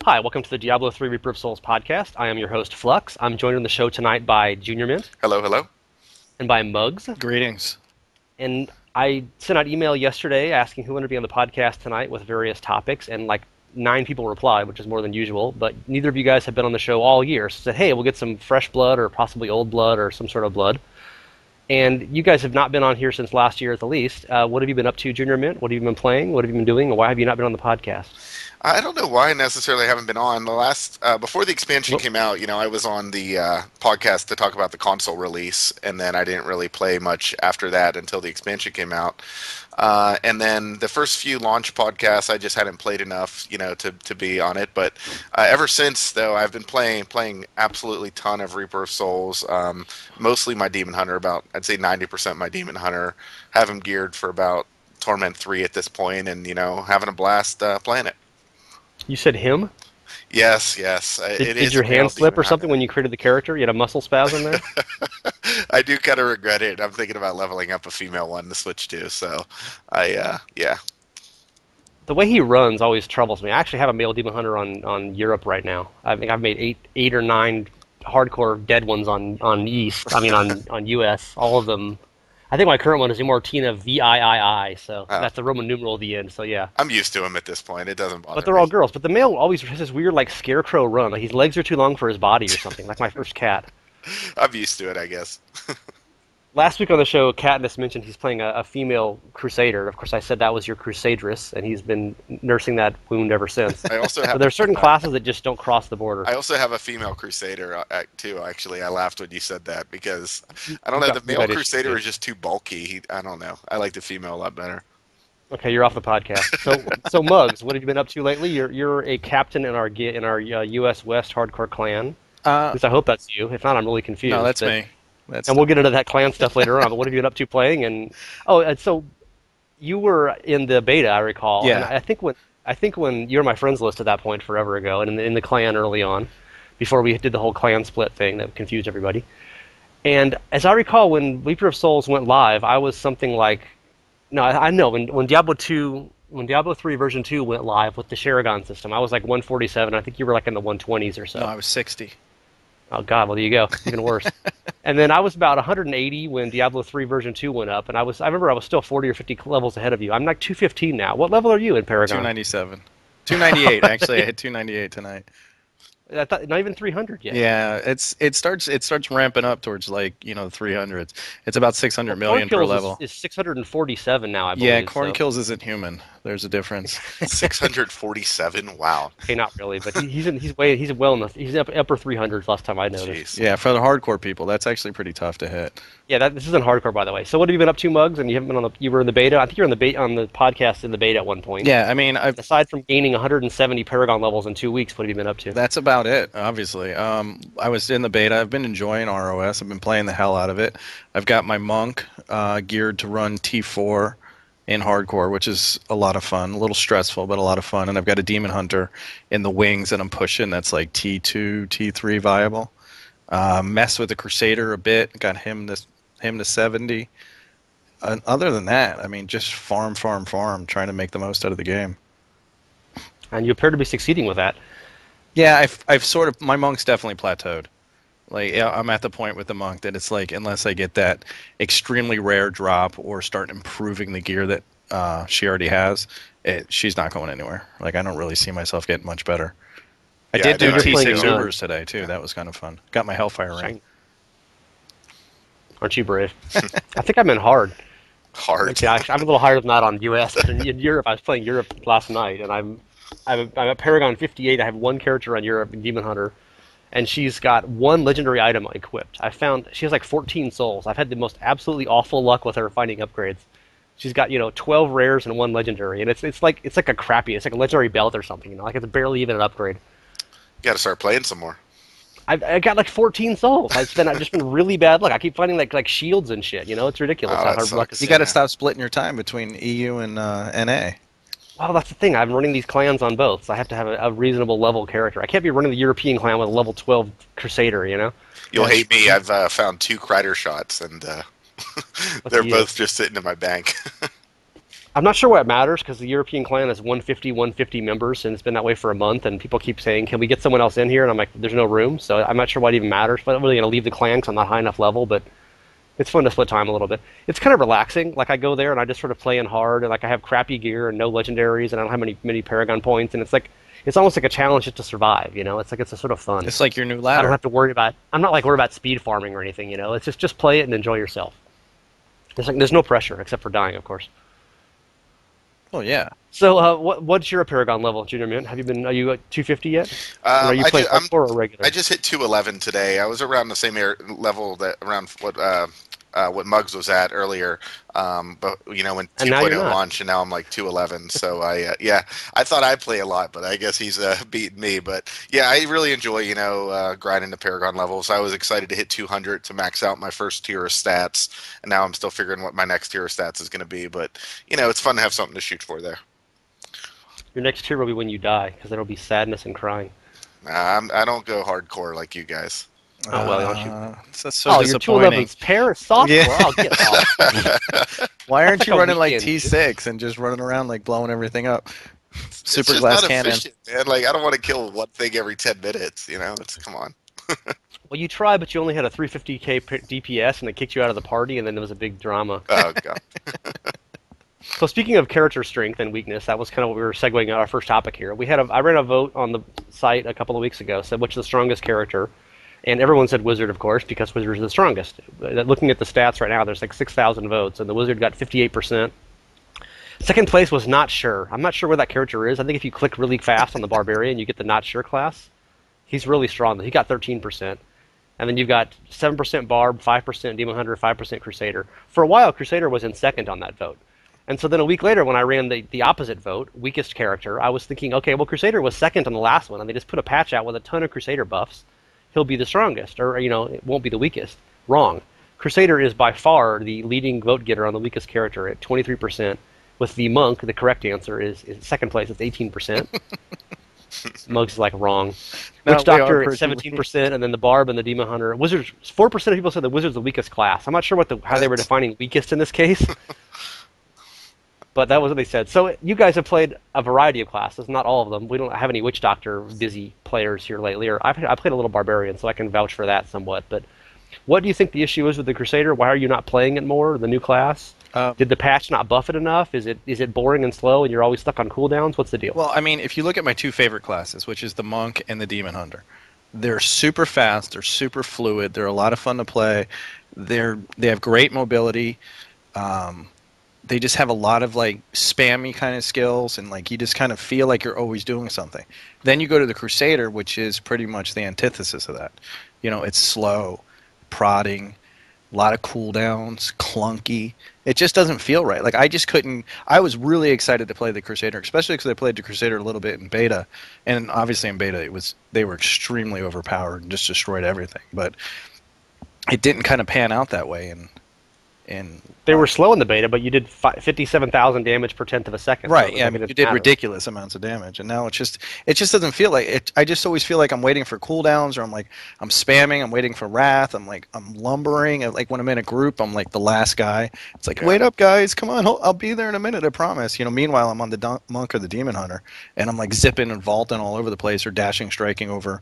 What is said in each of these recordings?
Hi, welcome to the Diablo 3 Reaper of Souls podcast. I am your host, Flux. I'm joined on the show tonight by JrMint. Hello, hello. And by Muggs. Greetings. And I sent out email yesterday asking who wanted to be on the podcast tonight with various topics, and like 9 people replied, which is more than usual, but neither of you guys have been on the show all year. So I said, hey, we'll get some fresh blood or possibly old blood or some sort of blood. And you guys have not been on here since last year at the least. What have you been up to, JrMint? What have you been playing? What have you been doing? And why have you not been on the podcast? I don't know why necessarily I haven't been on. The last before the expansion came out, I was on the podcast to talk about the console release, and then I didn't really play much after that until the expansion came out. And then the first few launch podcasts, I just hadn't played enough, to be on it. But ever since, though, I've been playing absolutely ton of Reaper of Souls. Mostly my Demon Hunter, I'd say 90% my Demon Hunter. Have him geared for about Torment 3 at this point, and having a blast playing it. You said him? Yes. Did your hand slip or something when you created the character? You had a muscle spasm there? I do kind of regret it. I'm thinking about leveling up a female one to switch to, so yeah. The way he runs always troubles me. I actually have a male Demon Hunter on Europe right now. I think I've made eight or nine hardcore dead ones on US. All of them. I think my current one is Immortina VIII, so that's the Roman numeral at the end, so yeah. I'm used to him at this point. It doesn't bother me. But they're all girls. But the male always has this weird, like, scarecrow run. Like, his legs are too long for his body or something, like my first cat. I'm used to it, I guess. Last week on the show, Katniss mentioned he's playing a female Crusader. Of course, I said that was your Crusadress, and he's been nursing that wound ever since. I also have. But there are certain classes that just don't cross the border. I also have a female Crusader too. Actually, I laughed when you said that because I don't know. The male Crusader is just too bulky. I don't know. I like the female a lot better. Okay, you're off the podcast. So Muggs, what have you been up to lately? You're a captain in our US West hardcore clan. At least I hope that's you. If not, I'm really confused. No, that's me. And we'll get into that clan stuff later on. But what have you been up to playing? And so you were in the beta, I recall. Yeah. And I think when you were my friends list at that point forever ago, and in the clan early on, before we did the whole clan split thing that confused everybody. And as I recall, when Reaper of Souls went live, I was something like, I know when Diablo 3 version 2 went live with the Paragon system, I was like 147. I think you were like in the 120s or so. No, I was 60. Oh God! Well, there you go. Even worse. And then I was about 180 when Diablo 3 version 2 went up, and I remember I was still 40 or 50 levels ahead of you. I'm like 215 now. What level are you in Paragon? 297. 298. Actually, I hit 298 tonight. I thought not even 300 yet. Yeah, it starts ramping up towards like 300s. It's about 600 million per level. Is 647 now, I believe. Yeah, Corn Kills isn't human. There's a difference. 647. Wow. Okay, not really, but he's well in the upper 300s last time I noticed. Jeez. Yeah, for the hardcore people, that's actually pretty tough to hit. Yeah, this isn't hardcore, by the way. So what have you been up to, Muggs? And you haven't been you were in the beta. I think you were on the podcast in the beta at one point. Yeah, I mean, aside from gaining 170 Paragon levels in 2 weeks, what have you been up to? That's about it, obviously. I was in the beta. I've been enjoying are-oh-ess. I've been playing the hell out of it. I've got my monk geared to run T4 in hardcore, which is a lot of fun. A little stressful, but a lot of fun. And I've got a demon hunter in the wings that I'm pushing that's like T2, T3 viable. Mess with the Crusader a bit. Got him to 70. Other than that, I mean, just farm, trying to make the most out of the game. And you appear to be succeeding with that. Yeah, I've sort of, my monk's definitely plateaued. Like, I'm at the point with the monk that it's like, unless I get that extremely rare drop or start improving the gear that she already has, she's not going anywhere. Like, I don't really see myself getting much better. I did do T6 Ubers today, too. That was kind of fun. Got my Hellfire ring. Aren't you brave? I think I'm in hard. Hard? Yeah, I'm a little higher than that on US. But in Europe, I was playing Europe last night, and I'm at Paragon 58. I have one character on Europe, Demon Hunter, and she's got one legendary item equipped. I found she has like 14 souls. I've had the most absolutely awful luck with her finding upgrades. She's got 12 rares and one legendary, and it's like a legendary belt or something. Like it's barely even an upgrade. You got to start playing some more. I got like 14 souls. I've just been really bad luck. I keep finding like shields and shit. It's ridiculous how hard luck is. You got to stop splitting your time between EU and NA. Well, that's the thing. I'm running these clans on both, so I have to have a reasonable level character. I can't be running the European clan with a level 12 Crusader, you know? You'll Yeah, hate me. I've found 2 Crider shots, and they're Lucky you. both just sitting in my bank. I'm not sure what matters because the European clan is 150 members, and it's been that way for a month. And people keep saying, "Can we get someone else in here?" And I'm like, "There's no room." So I'm not sure what even matters. But I'm really going to leave the clan because I'm not high enough level. But it's fun to split time a little bit. It's kind of relaxing. Like I go there and I just sort of play in hard, and like I have crappy gear and no legendaries, and I don't have many Paragon points, and it's almost like a challenge just to survive. You know, it's like it's a sort of fun. It's like your new I ladder. don't have to worry about. I'm not like worried about speed farming or anything. You know, it's just play it and enjoy yourself. It's like there's no pressure except for dying, of course. Oh yeah. So, what's your Paragon level, JrMint? Are you at 250 yet? Or are you playing hardcore or regular? I just hit 211 today. I was around the same level around what Muggs was at earlier, but when And now 2.0 you're not. launched, and now I'm like 211. So I thought I'd play a lot, but I guess he's beating me. But yeah, I really enjoy grinding the Paragon levels. I was excited to hit 200 to max out my first tier of stats, and now I'm still figuring what my next tier of stats is going to be. But it's fun to have something to shoot for there. Your next tier will be when you die, because there will be sadness and crying. I don't go hardcore like you guys. Oh, well, don't you? That's so Your disappointing. 211's softcore? Yeah. Oh, get off. Why aren't That's you like a running like weekend. T6 and just running around like blowing everything up? It's Super just glass not cannon. efficient, man. Like I don't want to kill one thing every 10 minutes. Come on. Well, you tried, but you only had a 350k DPS, and it kicked you out of the party, and then there was a big drama. Oh god. So speaking of character strength and weakness, that was kind of what we were segueing our first topic here. I ran a vote on the site a couple of weeks ago, said which is the strongest character, and everyone said Wizard, of course, because Wizard is the strongest. Looking at the stats right now, there's like 6,000 votes, and the Wizard got 58%. Second place was Not Sure. I'm not sure where that character is. I think if you click really fast on the Barbarian, you get the Not Sure class. He's really strong. He got 13%. And then you've got 7% Barb, 5% Demon Hunter, 5% Crusader. For a while, Crusader was in second on that vote. And so then a week later, when I ran the opposite vote, weakest character, I was thinking, okay, well, Crusader was second on the last one, and they just put a patch out with a ton of Crusader buffs. He'll be the strongest, or, it won't be the weakest. Wrong. Crusader is by far the leading vote getter on the weakest character at 23%. With the Monk, the correct answer is second place, it's 18%. Muggs is like wrong. No, Witch Doctor we are at 17%, and then the Barb and the Demon Hunter. Wizards, 4% of people said the Wizard's the weakest class. I'm not sure how they were defining weakest in this case. But that was what they said. So you guys have played a variety of classes, not all of them. We don't have any Witch Doctor busy players here lately. Or I played a little Barbarian, so I can vouch for that somewhat. But what do you think the issue is with the Crusader? Why are you not playing it more, the new class? Did the patch not buff it enough? Is it boring and slow, and you're always stuck on cooldowns? What's the deal? Well, I mean, if you look at my two favorite classes, which is the Monk and the Demon Hunter, they're super fast, they're super fluid, they're a lot of fun to play, they have great mobility, they just have a lot of like spammy kind of skills, and like you just kind of feel like you're always doing something. Then you go to the Crusader, which is pretty much the antithesis of that. It's slow, prodding, a lot of cooldowns, clunky. It just doesn't feel right. Like I just couldn't. I was really excited to play the Crusader, especially because I played the Crusader a little bit in beta, and obviously in beta they were extremely overpowered and just destroyed everything. But it didn't kind of pan out that way, and they were slow in the beta, but you did 57,000 damage per tenth of a second. Right, so yeah, I mean, you did ridiculous amounts of damage, and now it just doesn't feel like it. I just always feel like I'm waiting for cooldowns, or I'm spamming, I'm waiting for wrath, I'm lumbering, and like when I'm in a group, I'm like the last guy. It's like, wait up, guys, come on, I'll be there in a minute, I promise. Meanwhile, I'm on the Monk or the Demon Hunter, and I'm like zipping and vaulting all over the place, or dashing, striking over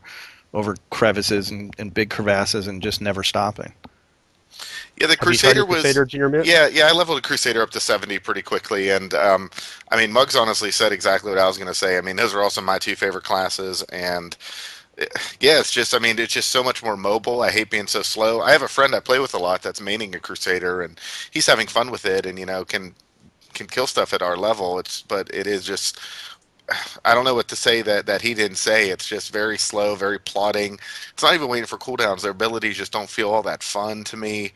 crevices and big crevasses, and just never stopping. Yeah, the Crusader was. JrMint? Yeah, I leveled a Crusader up to 70 pretty quickly, and I mean, Muggs honestly said exactly what I was going to say. I mean, those are also my two favorite classes, and yeah, it's just so much more mobile. I hate being so slow. I have a friend I play with a lot that's maining a Crusader, and he's having fun with it, and can kill stuff at our level. But it is just. I don't know what to say that he didn't say. It's just very slow, very plodding. It's not even waiting for cooldowns. Their abilities just don't feel all that fun to me.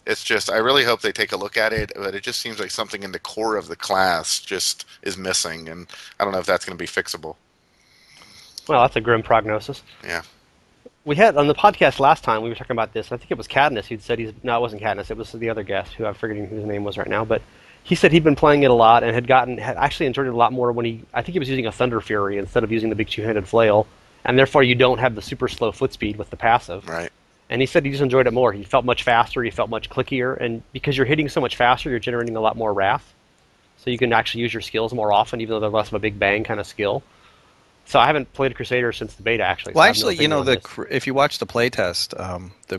It's just, I really hope they take a look at it, but it just seems like something in the core of the class just is missing, and I don't know if that's going to be fixable. Well, that's a grim prognosis. Yeah. We had, on the podcast last time, we were talking about this, and I think it was Cadmus who'd said it wasn't Cadmus, it was the other guest, who I'm forgetting whose name was right now, but he said he'd been playing it a lot and had actually enjoyed it a lot more when I think he was using a Thunder Fury instead of using the big two-handed flail, and therefore you don't have the super slow foot speed with the passive. Right. And he said he just enjoyed it more. He felt much faster. He felt much clickier, and because you're hitting so much faster, you're generating a lot more wrath. So you can actually use your skills more often, even though they're less of a big bang kind of skill. So I haven't played Crusader since the beta, actually. Well, so actually, you know, if you watch the playtest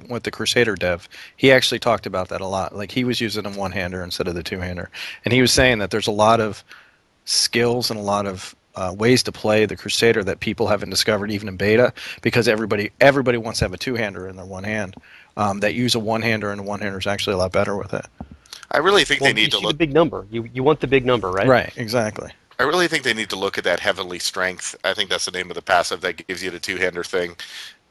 with the Crusader dev, he actually talked about that a lot. Like, he was using a one-hander instead of the two-hander. And he was saying that there's a lot of skills and a lot of ways to play the Crusader that people haven't discovered even in beta, because everybody wants to have a two-hander in their one hand. That use a one-hander, and a one-hander is actually a lot better with it. I really think they need to look the big number. You want the big number, right? Right, exactly. I really think they need to look at that Heavenly Strength. I think that's the name of the passive that gives you the two-hander thing.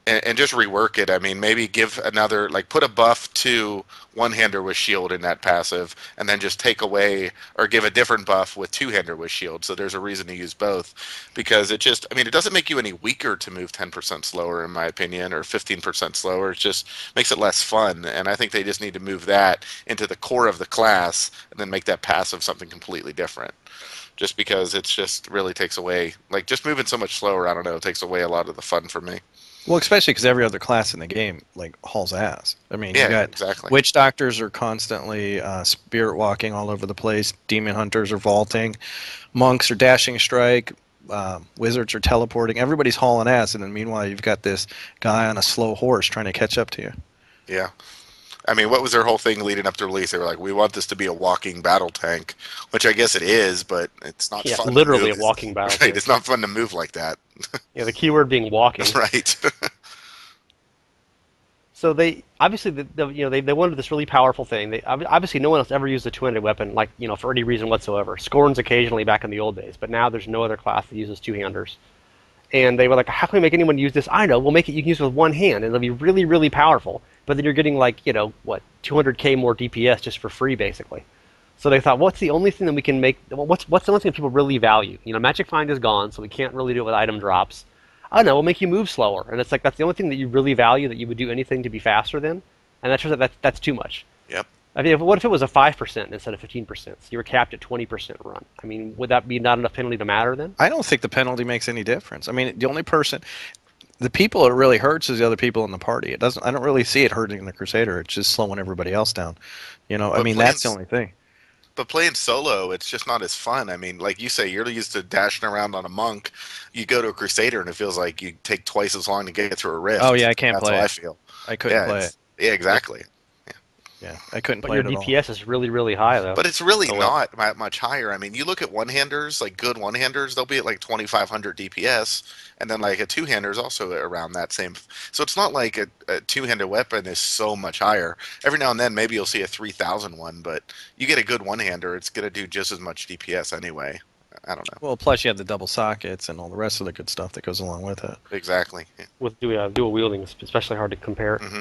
And just rework it. I mean, maybe give another, like, put a buff to one-hander with shield in that passive, and then just take away or give a different buff with two-hander with shield. So there's a reason to use both, because it just, I mean, it doesn't make you any weaker to move 10% slower, in my opinion, or 15% slower. It just makes it less fun. And I think they just need to move that into the core of the class, and then make that passive something completely different. Just because it's just really takes away, like, just moving so much slower, I don't know, it takes away a lot of the fun for me. Well, especially because every other class in the game, like, hauls ass. I mean, Yeah, you got exactly. Witch Doctors are constantly spirit walking all over the place. Demon Hunters are vaulting. Monks are dashing strike. Wizards are teleporting. Everybody's hauling ass, and then meanwhile you've got this guy on a slow horse trying to catch up to you. Yeah. I mean, what was their whole thing leading up to release? They were like, we want this to be a walking battle tank, which I guess it is, but it's not fun. Literally a walking battle tank. Right, it's not fun to move like that. Yeah, the keyword being walking. Right. So they obviously, they wanted this really powerful thing. They obviously no one else ever used a two-handed weapon, like, for any reason whatsoever. Scorns occasionally back in the old days, but now there's no other class that uses two-handers. And they were like, how can we make anyone use this? I know, we'll make it you can use it with one hand, and it'll be really, really powerful. But then you're getting, like, 200k more DPS just for free, basically. So they thought, what's the only thing that we can make? What's the only thing that people really value? Magic Find is gone, so we can't really do it with item drops. I don't know, we'll make you move slower. And it's like, that's the only thing that you really value, that you would do anything to be faster than. And that's too much. Yep. I mean, what if it was a 5% instead of 15%? So you were capped at 20% run. I mean, would that be not enough penalty to matter then? I don't think the penalty makes any difference. I mean, the people it really hurts is the other people in the party. I don't really see it hurting the Crusader. It's just slowing everybody else down. I mean, that's the only thing. But playing solo, it's just not as fun. I mean, like you say, you're used to dashing around on a monk. You go to a Crusader, and it feels like you take twice as long to get through a rift. Oh, yeah, I can't play it. That's how I feel. I couldn't play it. Yeah, exactly. Yeah, I couldn't play it at all. But your DPS is really, really high, though. But it's really not much higher. I mean, you look at one-handers, like good one-handers, they'll be at like 2,500 DPS, and then like a two-hander is also around that same. So it's not like a two-handed weapon is so much higher. Every now and then, maybe you'll see a 3,000 one, but you get a good one-hander, it's going to do just as much DPS anyway. I don't know. Well, plus you have the double sockets and all the rest of the good stuff that goes along with it. Exactly. Yeah. With dual wielding, it's especially hard to compare. Mm-hmm.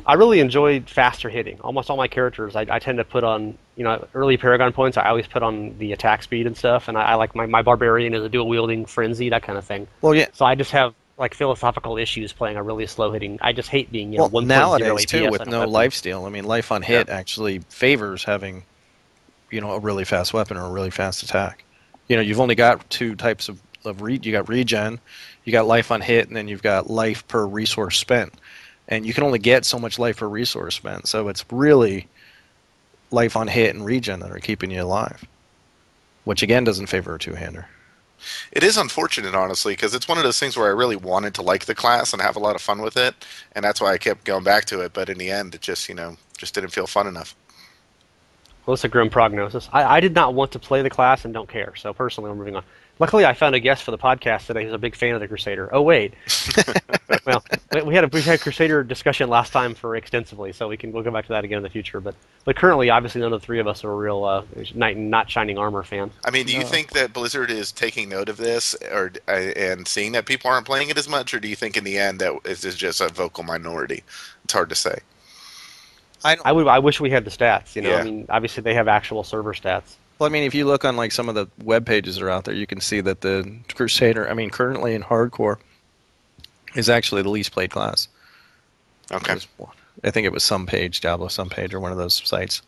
I really enjoyed faster hitting. Almost all my characters, I tend to put on, early Paragon points, I always put on the attack speed and stuff, and I like my Barbarian is a dual-wielding Frenzy, that kind of thing. Well, yeah. So I just have, like, philosophical issues playing a really slow hitting. I just hate being, 1.0 nowadays, APS too, with no lifesteal. I mean, life on hit actually favors having, a really fast weapon or a really fast attack. You've only got two types of you got regen, you got life on hit, and then you've got life per resource spent. And you can only get so much life per resource spent. So it's really life on hit and regen that are keeping you alive, which again doesn't favor a two-hander. It is unfortunate, honestly, because it's one of those things where I really wanted to like the class and have a lot of fun with it, and that's why I kept going back to it. But in the end, it just didn't feel fun enough. Well, it's a grim prognosis. I did not want to play the class and don't care. So personally, we're moving on. Luckily, I found a guest for the podcast today who's a big fan of the Crusader. Oh, wait. Well, we had Crusader discussion last time for extensively, so we'll go back to that again in the future. But currently, obviously, none of the three of us are a real knight in not shining armor fan. I mean, do you think that Blizzard is taking note of this, and seeing that people aren't playing it as much, or do you think in the end that this is just a vocal minority? It's hard to say. I wish we had the stats. Yeah. I mean, obviously they have actual server stats. Well, I mean, if you look on like some of the web pages that are out there, you can see that the Crusader, I mean, currently in hardcore, is actually the least played class. Okay. I think it was some page, Diablo some page, or one of those sites.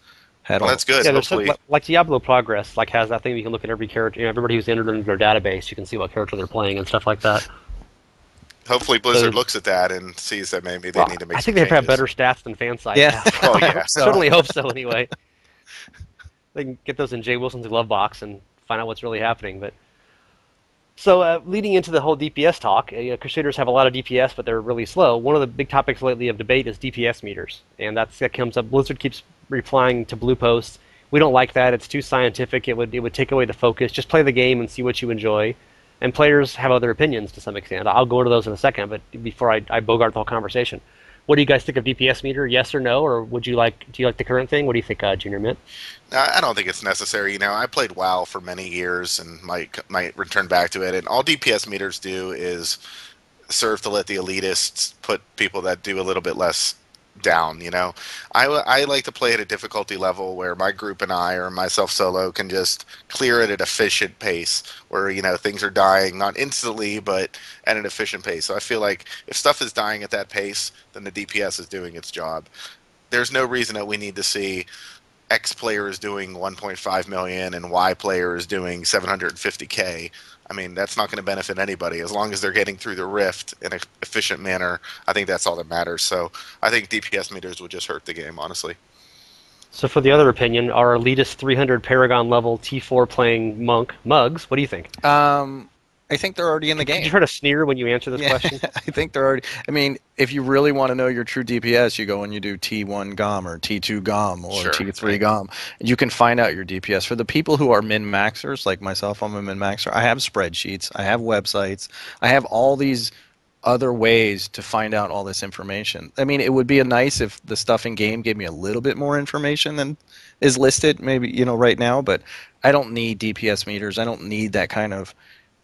had Well, all. that's good. Yeah, there's Hopefully, like Diablo Progress, like has that thing you can look at every character, everybody who's entered into their database, you can see what character they're playing and stuff like that. hopefully So, Blizzard looks at that and sees that maybe they well, need to make I some think they have changes. better stats than fan sites Yeah, have. Well, I yeah. hope so. Certainly hope so anyway. They can get those in Jay Wilson's glove box and find out what's really happening. But so leading into the whole DPS talk, Crusaders have a lot of DPS, but they're really slow. One of the big topics lately of debate is DPS meters, and that comes up. Blizzard keeps replying to Blue Post. We don't like that. It's too scientific. It would take away the focus. Just play the game and see what you enjoy. And players have other opinions to some extent. I'll go into those in a second, but before I bogart the whole conversation, what do you guys think of DPS meter? Yes or no, or do you like the current thing? What do you think, JrMint? I don't think it's necessary. You know, I played WoW for many years and might return back to it. And all DPS meters do is serve to let the elitists put people that do a little bit less down. You know, I like to play at a difficulty level where my group and I, or myself solo, can just clear it at efficient pace, where things are dying not instantly but at an efficient pace. So I feel like if stuff is dying at that pace, then the DPS is doing its job. There's no reason that we need to see X player is doing 1.5 million and Y player is doing 750K. I mean, that's not going to benefit anybody. As long as they're getting through the rift in an efficient manner, I think that's all that matters. So I think DPS meters would just hurt the game, honestly. So for the other opinion, our elitist 300 Paragon level T4 playing monk, Muggs, what do you think? I think they're already in the Could you game. try to sneer when you answer this Yeah, question? I think they're already. I mean, if you really want to know your true DPS, you go and you do T1 GOM or T2 GOM or Sure. T3 GOM. You can find out your DPS. For the people who are min maxers, like myself, I'm a min maxer. I have spreadsheets, I have websites, I have all these other ways to find out all this information. I mean, it would be a nice if the stuff in game gave me a little bit more information than is listed, maybe right now. But I don't need DPS meters. I don't need that kind of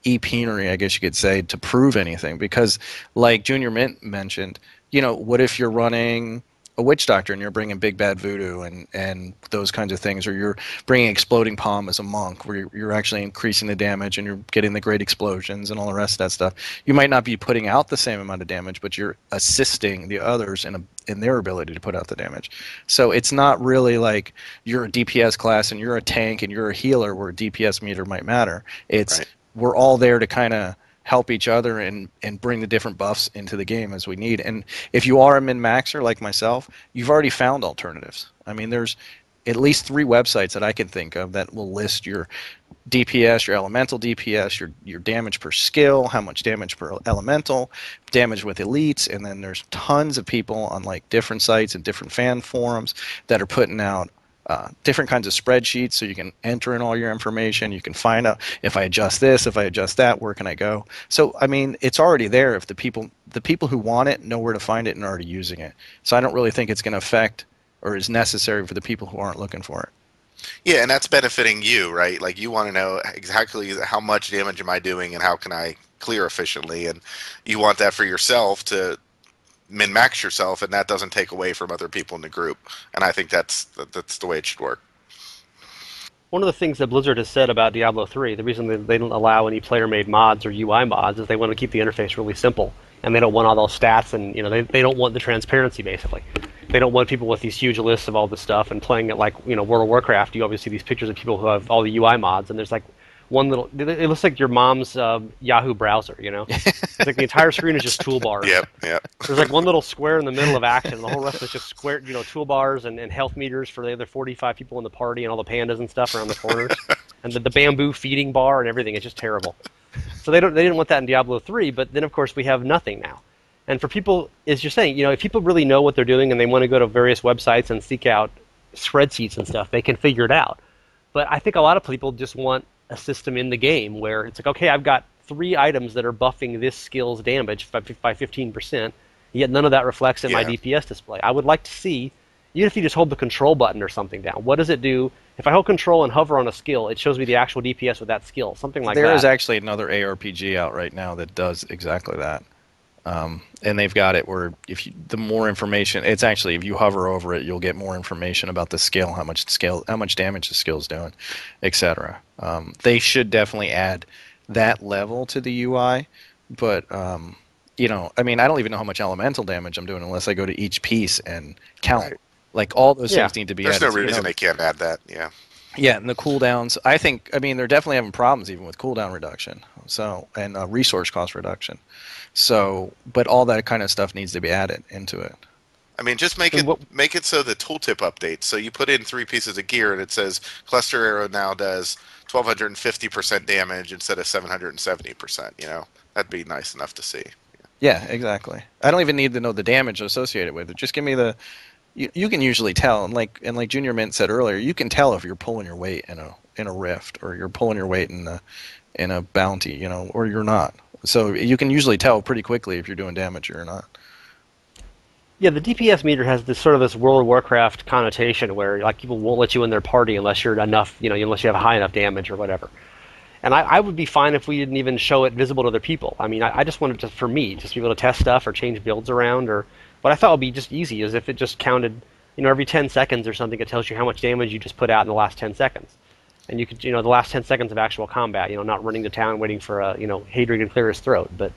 e-penery, I guess you could say, to prove anything. Because, like Junior Mint mentioned, what if you're running a witch doctor and you're bringing big bad voodoo and those kinds of things, or you're bringing exploding palm as a monk, where you're actually increasing the damage and you're getting the great explosions and all the rest of that stuff. You might not be putting out the same amount of damage, but you're assisting the others in their ability to put out the damage. So it's not really like you're a DPS class and you're a tank and you're a healer where a DPS meter might matter. It's Right. we're all there to kind of help each other and bring the different buffs into the game as we need. And if you are a min maxer like myself, you've already found alternatives. I mean, there's at least 3 websites that I can think of that will list your DPS, your elemental DPS, your damage per skill, how much damage per elemental, damage with elites, and then there's tons of people on like different sites and different fan forums that are putting out different kinds of spreadsheets, so you can enter in all your information. You can find out if I adjust this, if I adjust that, where can I go? So I mean, it's already there. If the people who want it know where to find it and are already using it. So I don't really think it's going to affect or is necessary for the people who aren't looking for it. Yeah, and that's benefiting you, right? Like you want to know exactly how much damage am I doing and how can I clear efficiently, and you want that for yourself to min max yourself, and that doesn't take away from other people in the group. And I think that's the way it should work. One of the things that Blizzard has said about Diablo 3, the reason they don't allow any player-made mods or UI mods is they want to keep the interface really simple, and they don't want all those stats, and they don't want the transparency basically. They don't want people with these huge lists of all this stuff and playing it like World of Warcraft. You obviously see these pictures of people who have all the UI mods, and there's like one little. It looks like your mom's Yahoo browser. It's like the entire screen is just toolbars. Yep, yep. There's like one little square in the middle of action, and the whole rest is just square, toolbars and health meters for the other 45 people in the party and all the pandas and stuff around the corners, and the bamboo feeding bar and everything. It's just terrible. So they didn't want that in Diablo 3, but then of course we have nothing now. And for people, as you're saying, if people really know what they're doing and they want to go to various websites and seek out spreadsheets and stuff, they can figure it out. But I think a lot of people just want a system in the game where it's like, okay, I've got 3 items that are buffing this skill's damage by 15%, yet none of that reflects in my DPS display. I would like to see, even if you just hold the control button or something down, what does it do? If I hold control and hover on a skill, it shows me the actual DPS with that skill, something like that. There is actually another ARPG out right now that does exactly that. And they've got it where the more information, it's actually, if you hover over it, you'll get more information about the skill, how much damage the skill's doing, etc. They should definitely add that level to the UI, but I mean, I don't even know how much elemental damage I'm doing unless I go to each piece and count. Right. Like all those Yeah. things need to be There's no added. So, reason they can't add that. Yeah. yeah, and the cooldowns. I mean, they're definitely having problems even with cooldown reduction. So and resource cost reduction. So, but all that kind of stuff needs to be added into it. I mean, just And what make it so the tooltip updates. So you put in 3 pieces of gear, and it says cluster arrow now does 1250% damage instead of 770%. You know, that'd be nice enough to see. Yeah, exactly. I don't even need to know the damage associated with it. Just give me the. You can usually tell, and like JrMint said earlier, you can tell if you're pulling your weight in a rift, or you're pulling your weight in a bounty, you know, or you're not. So you can usually tell pretty quickly if you're doing damage or not. Yeah, the DPS meter has this sort of this World of Warcraft connotation where like people won't let you in their party unless you're enough, you know, unless you have high enough damage or whatever. And I would be fine if we didn't even show it visible to other people. I mean, I just wanted to, for me, just be able to test stuff or change builds around. Or what I thought would be just easy is if it just counted, you know, every 10 seconds or something, it tells you how much damage you just put out in the last 10 seconds. And you could, you know, the last 10 seconds of actual combat, you know, not running to town waiting for a, you know, Hadrian to clear his throat, but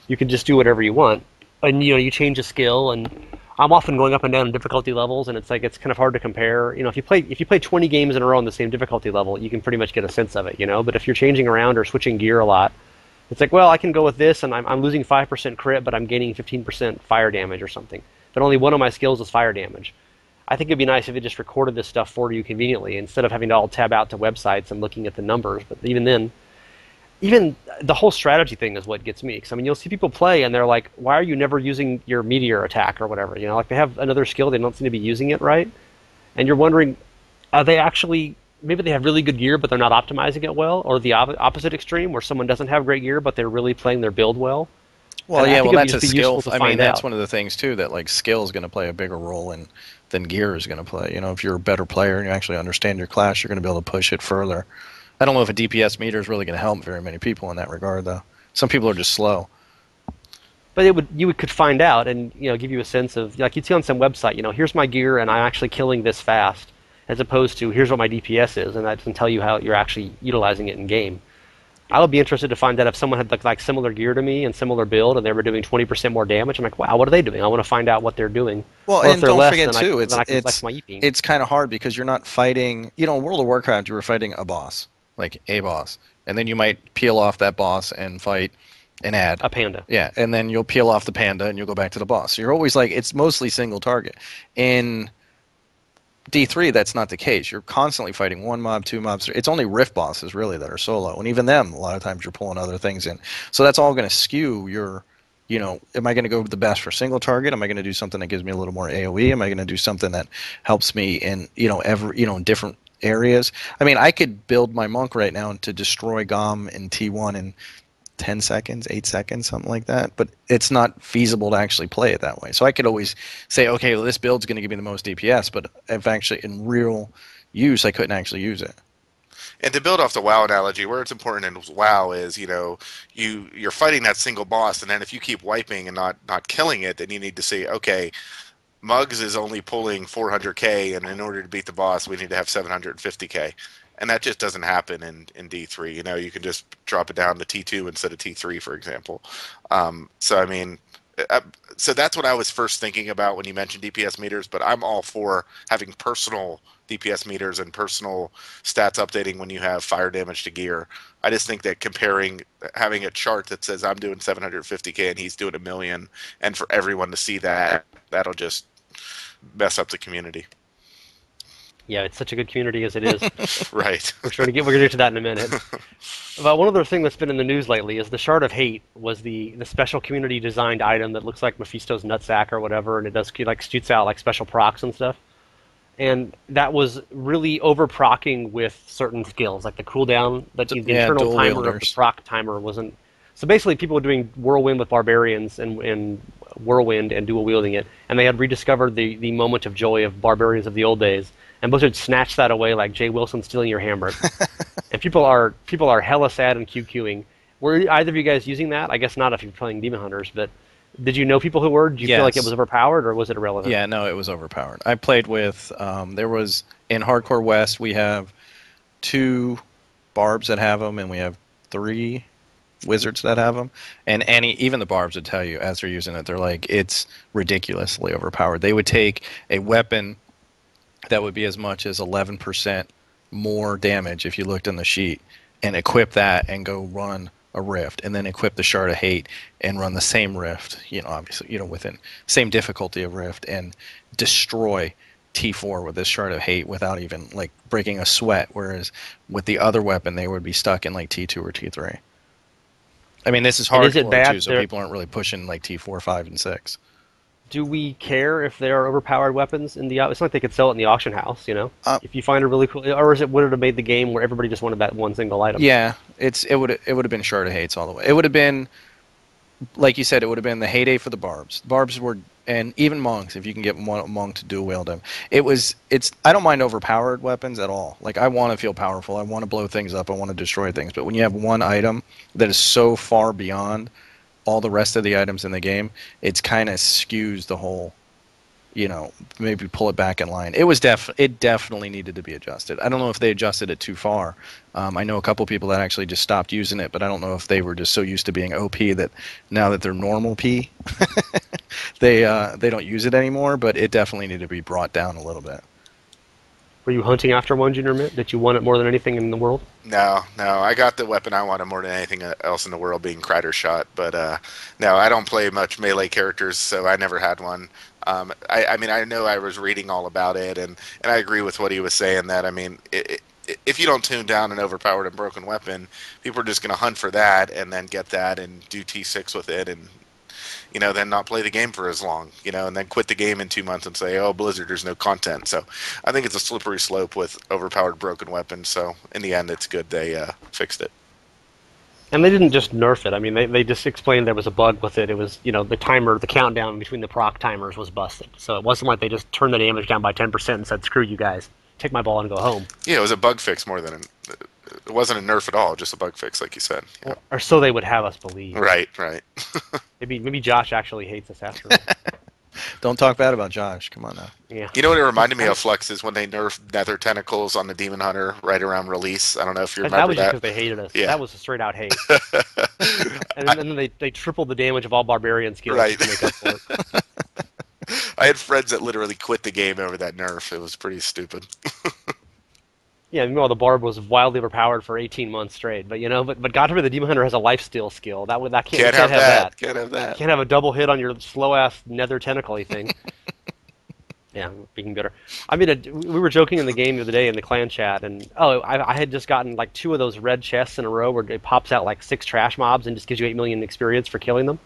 you can just do whatever you want. And, you know, you change a skill, and I'm often going up and down in difficulty levels, and it's like it's kind of hard to compare. You know, if you play 20 games in a row on the same difficulty level, you can pretty much get a sense of it, you know. But if you're changing around or switching gear a lot, it's like, well, I can go with this, and I'm losing 5% crit, but I'm gaining 15% fire damage or something. But only one of my skills is fire damage. I think it'd be nice if it just recorded this stuff for you conveniently instead of having to all tab out to websites and looking at the numbers. But even then, even the whole strategy thing is what gets me. Because I mean, you'll see people play and they're like, "Why are you never using your meteor attack or whatever?" You know, like they have another skill, they don't seem to be using it right, and you're wondering, are they actually? Maybe they have really good gear, but they're not optimizing it well, or the opposite extreme, where someone doesn't have great gear, but they're really playing their build well. Well, And I yeah, think well, it would that's a just be skill. useful to I mean, find that's out. one of the things too that like skill is going to play a bigger role in than gear is going to play. You know, if you're a better player and you actually understand your class, you're going to be able to push it further. I don't know if a DPS meter is really going to help very many people in that regard, though. Some people are just slow. But could find out and you know give you a sense of like you'd see on some website, you know, here's my gear and I'm actually killing this fast, as opposed to here's what my DPS is, and that doesn't tell you how you're actually utilizing it in game. I would be interested to find out if someone had like similar gear to me and similar build, and they were doing 20% more damage. I'm like, wow, what are they doing? I want to find out what they're doing. Well, Or if and they're don't less, forget too, then I can flex my EP. it's kind of hard because you're not fighting. You know, in World of Warcraft, you were fighting a boss, like a boss, and then you might peel off that boss and fight an ad. A panda. Yeah, and then you'll peel off the panda and you'll go back to the boss. So you're always like it's mostly single target. In D3, that's not the case. You're constantly fighting one mob, two mobs. It's only rift bosses really that are solo, and even them, a lot of times you're pulling other things in. So that's all going to skew your, you know, am I going to go the best for single target? Am I going to do something that gives me a little more AOE? Am I going to do something that helps me in, you know, in different areas? I mean, I could build my monk right now to destroy GOM in T1 in 10 seconds, 8 seconds, something like that. But it's not feasible to actually play it that way. So I could always say, okay, well, this build's going to give me the most DPS, but if actually in real use, I couldn't actually use it. And to build off the WoW analogy, where it's important in WoW is, you know, you're fighting that single boss, and then if you keep wiping and not killing it, then you need to say, okay, Muggs is only pulling 400k, and in order to beat the boss, we need to have 750k, and that just doesn't happen in D3. You know, you can just drop it down to T2 instead of T3, for example. So I mean, so that's what I was first thinking about when you mentioned DPS meters. But I'm all for having personal DPS meters and personal stats updating when you have fire damage to gear. I just think that having a chart that says I'm doing 750k and he's doing a million, and for everyone to see that, that'll just mess up the community. Yeah, it's such a good community as it is. Right. We're going to get to that in a minute. But one other thing that's been in the news lately is the Shard of Hate was the special community designed item that looks like Mephisto's nutsack or whatever, and it does like shoots out like special procs and stuff. And that was really over procking with certain skills, like the cooldown, the internal dual timer of the wielders. proc timer wasn't. So basically, people were doing whirlwind with barbarians and whirlwind and dual wielding it, and they had rediscovered the moment of joy of barbarians of the old days. And Blizzard snatched that away like Jay Wilson stealing your hammer. And people are hella sad and QQing. Were either of you guys using that? I guess not if you're playing Demon Hunters, but did you know people who were? Did you feel like it was overpowered, or was it irrelevant? Yeah, no, it was overpowered. I played with, there was, in Hardcore West, we have 2 barbs that have them, and we have 3 wizards that have them. And even the barbs would tell you, as they're using it, they're like, it's ridiculously overpowered. They would take a weapon that would be as much as 11% more damage if you looked in the sheet, and equip that and go run a rift, and then equip the shard of hate and run the same rift, obviously, within same difficulty of rift, and destroy T4 with this shard of hate without even like breaking a sweat, whereas with the other weapon they would be stuck in like T2 or T3. I mean, this is And is it hardcore bad too, so people aren't really pushing like T4, 5, and 6. Do we care if there are overpowered weapons in the? It's not like they could sell it in the auction house, If you find a really cool, or would it have made the game where everybody just wanted that one single item? Yeah, it would have been shard of hates all the way. It would have been, like you said, it would have been the heyday for the barbs. Barbs were, and even monks, if you can get one monk to dual wield them. I don't mind overpowered weapons at all. Like, I want to feel powerful. I want to blow things up. I want to destroy things. But when you have one item that is so far beyond all the rest of the items in the game, it's kind of skews the whole, maybe pull it back in line. It definitely needed to be adjusted. I don't know if they adjusted it too far. I know a couple people that actually just stopped using it, but I don't know if they were just so used to being OP that now that they're normal P, they don't use it anymore. But it definitely needed to be brought down a little bit. Were you hunting after one, JrMint? Did you want it more than anything in the world? No, I got the weapon I wanted more than anything else in the world, being Crider Shot. But no, I don't play much melee characters, so I never had one. I mean, I know I was reading all about it, and I agree with what he was saying. That I mean, if you don't tune down an overpowered and broken weapon, people are just going to hunt for that and then get that and do T6 with it, and then not play the game for as long, and then quit the game in 2 months and say, oh, Blizzard, there's no content. So I think it's a slippery slope with overpowered broken weapons. So in the end, it's good they fixed it. And they didn't just nerf it. I mean, they just explained there was a bug with it. It was, the countdown between the proc timers was busted. So it wasn't like they just turned the damage down by 10% and said, screw you guys, take my ball and go home. Yeah, it was a bug fix more than it wasn't a nerf at all, just a bug fix, like you said. Yeah. Or so they would have us believe. Right. Maybe Josh actually hates us after all. Don't talk bad about Josh. Come on now. Yeah. You know what it reminded me of, Flux, is when they nerfed Nether Tentacles on the Demon Hunter right around release. I don't know if you remember that. Was just because they hated us. Yeah. That was a straight out hate. and then they tripled the damage of all barbarian skills right. to make up for it. I had friends that literally quit the game over that nerf. It was pretty stupid. Yeah, meanwhile the Barb was wildly overpowered for 18 months straight. But but God forbid the Demon Hunter has a lifesteal skill. That can't have that. Can't have that. You can't have a double hit on your slow ass nether tentacle-y thing. Yeah, being bitter. I mean, we were joking in the game the other day in the clan chat, and I had just gotten like 2 of those red chests in a row where it pops out like 6 trash mobs and just gives you 8 million experience for killing them.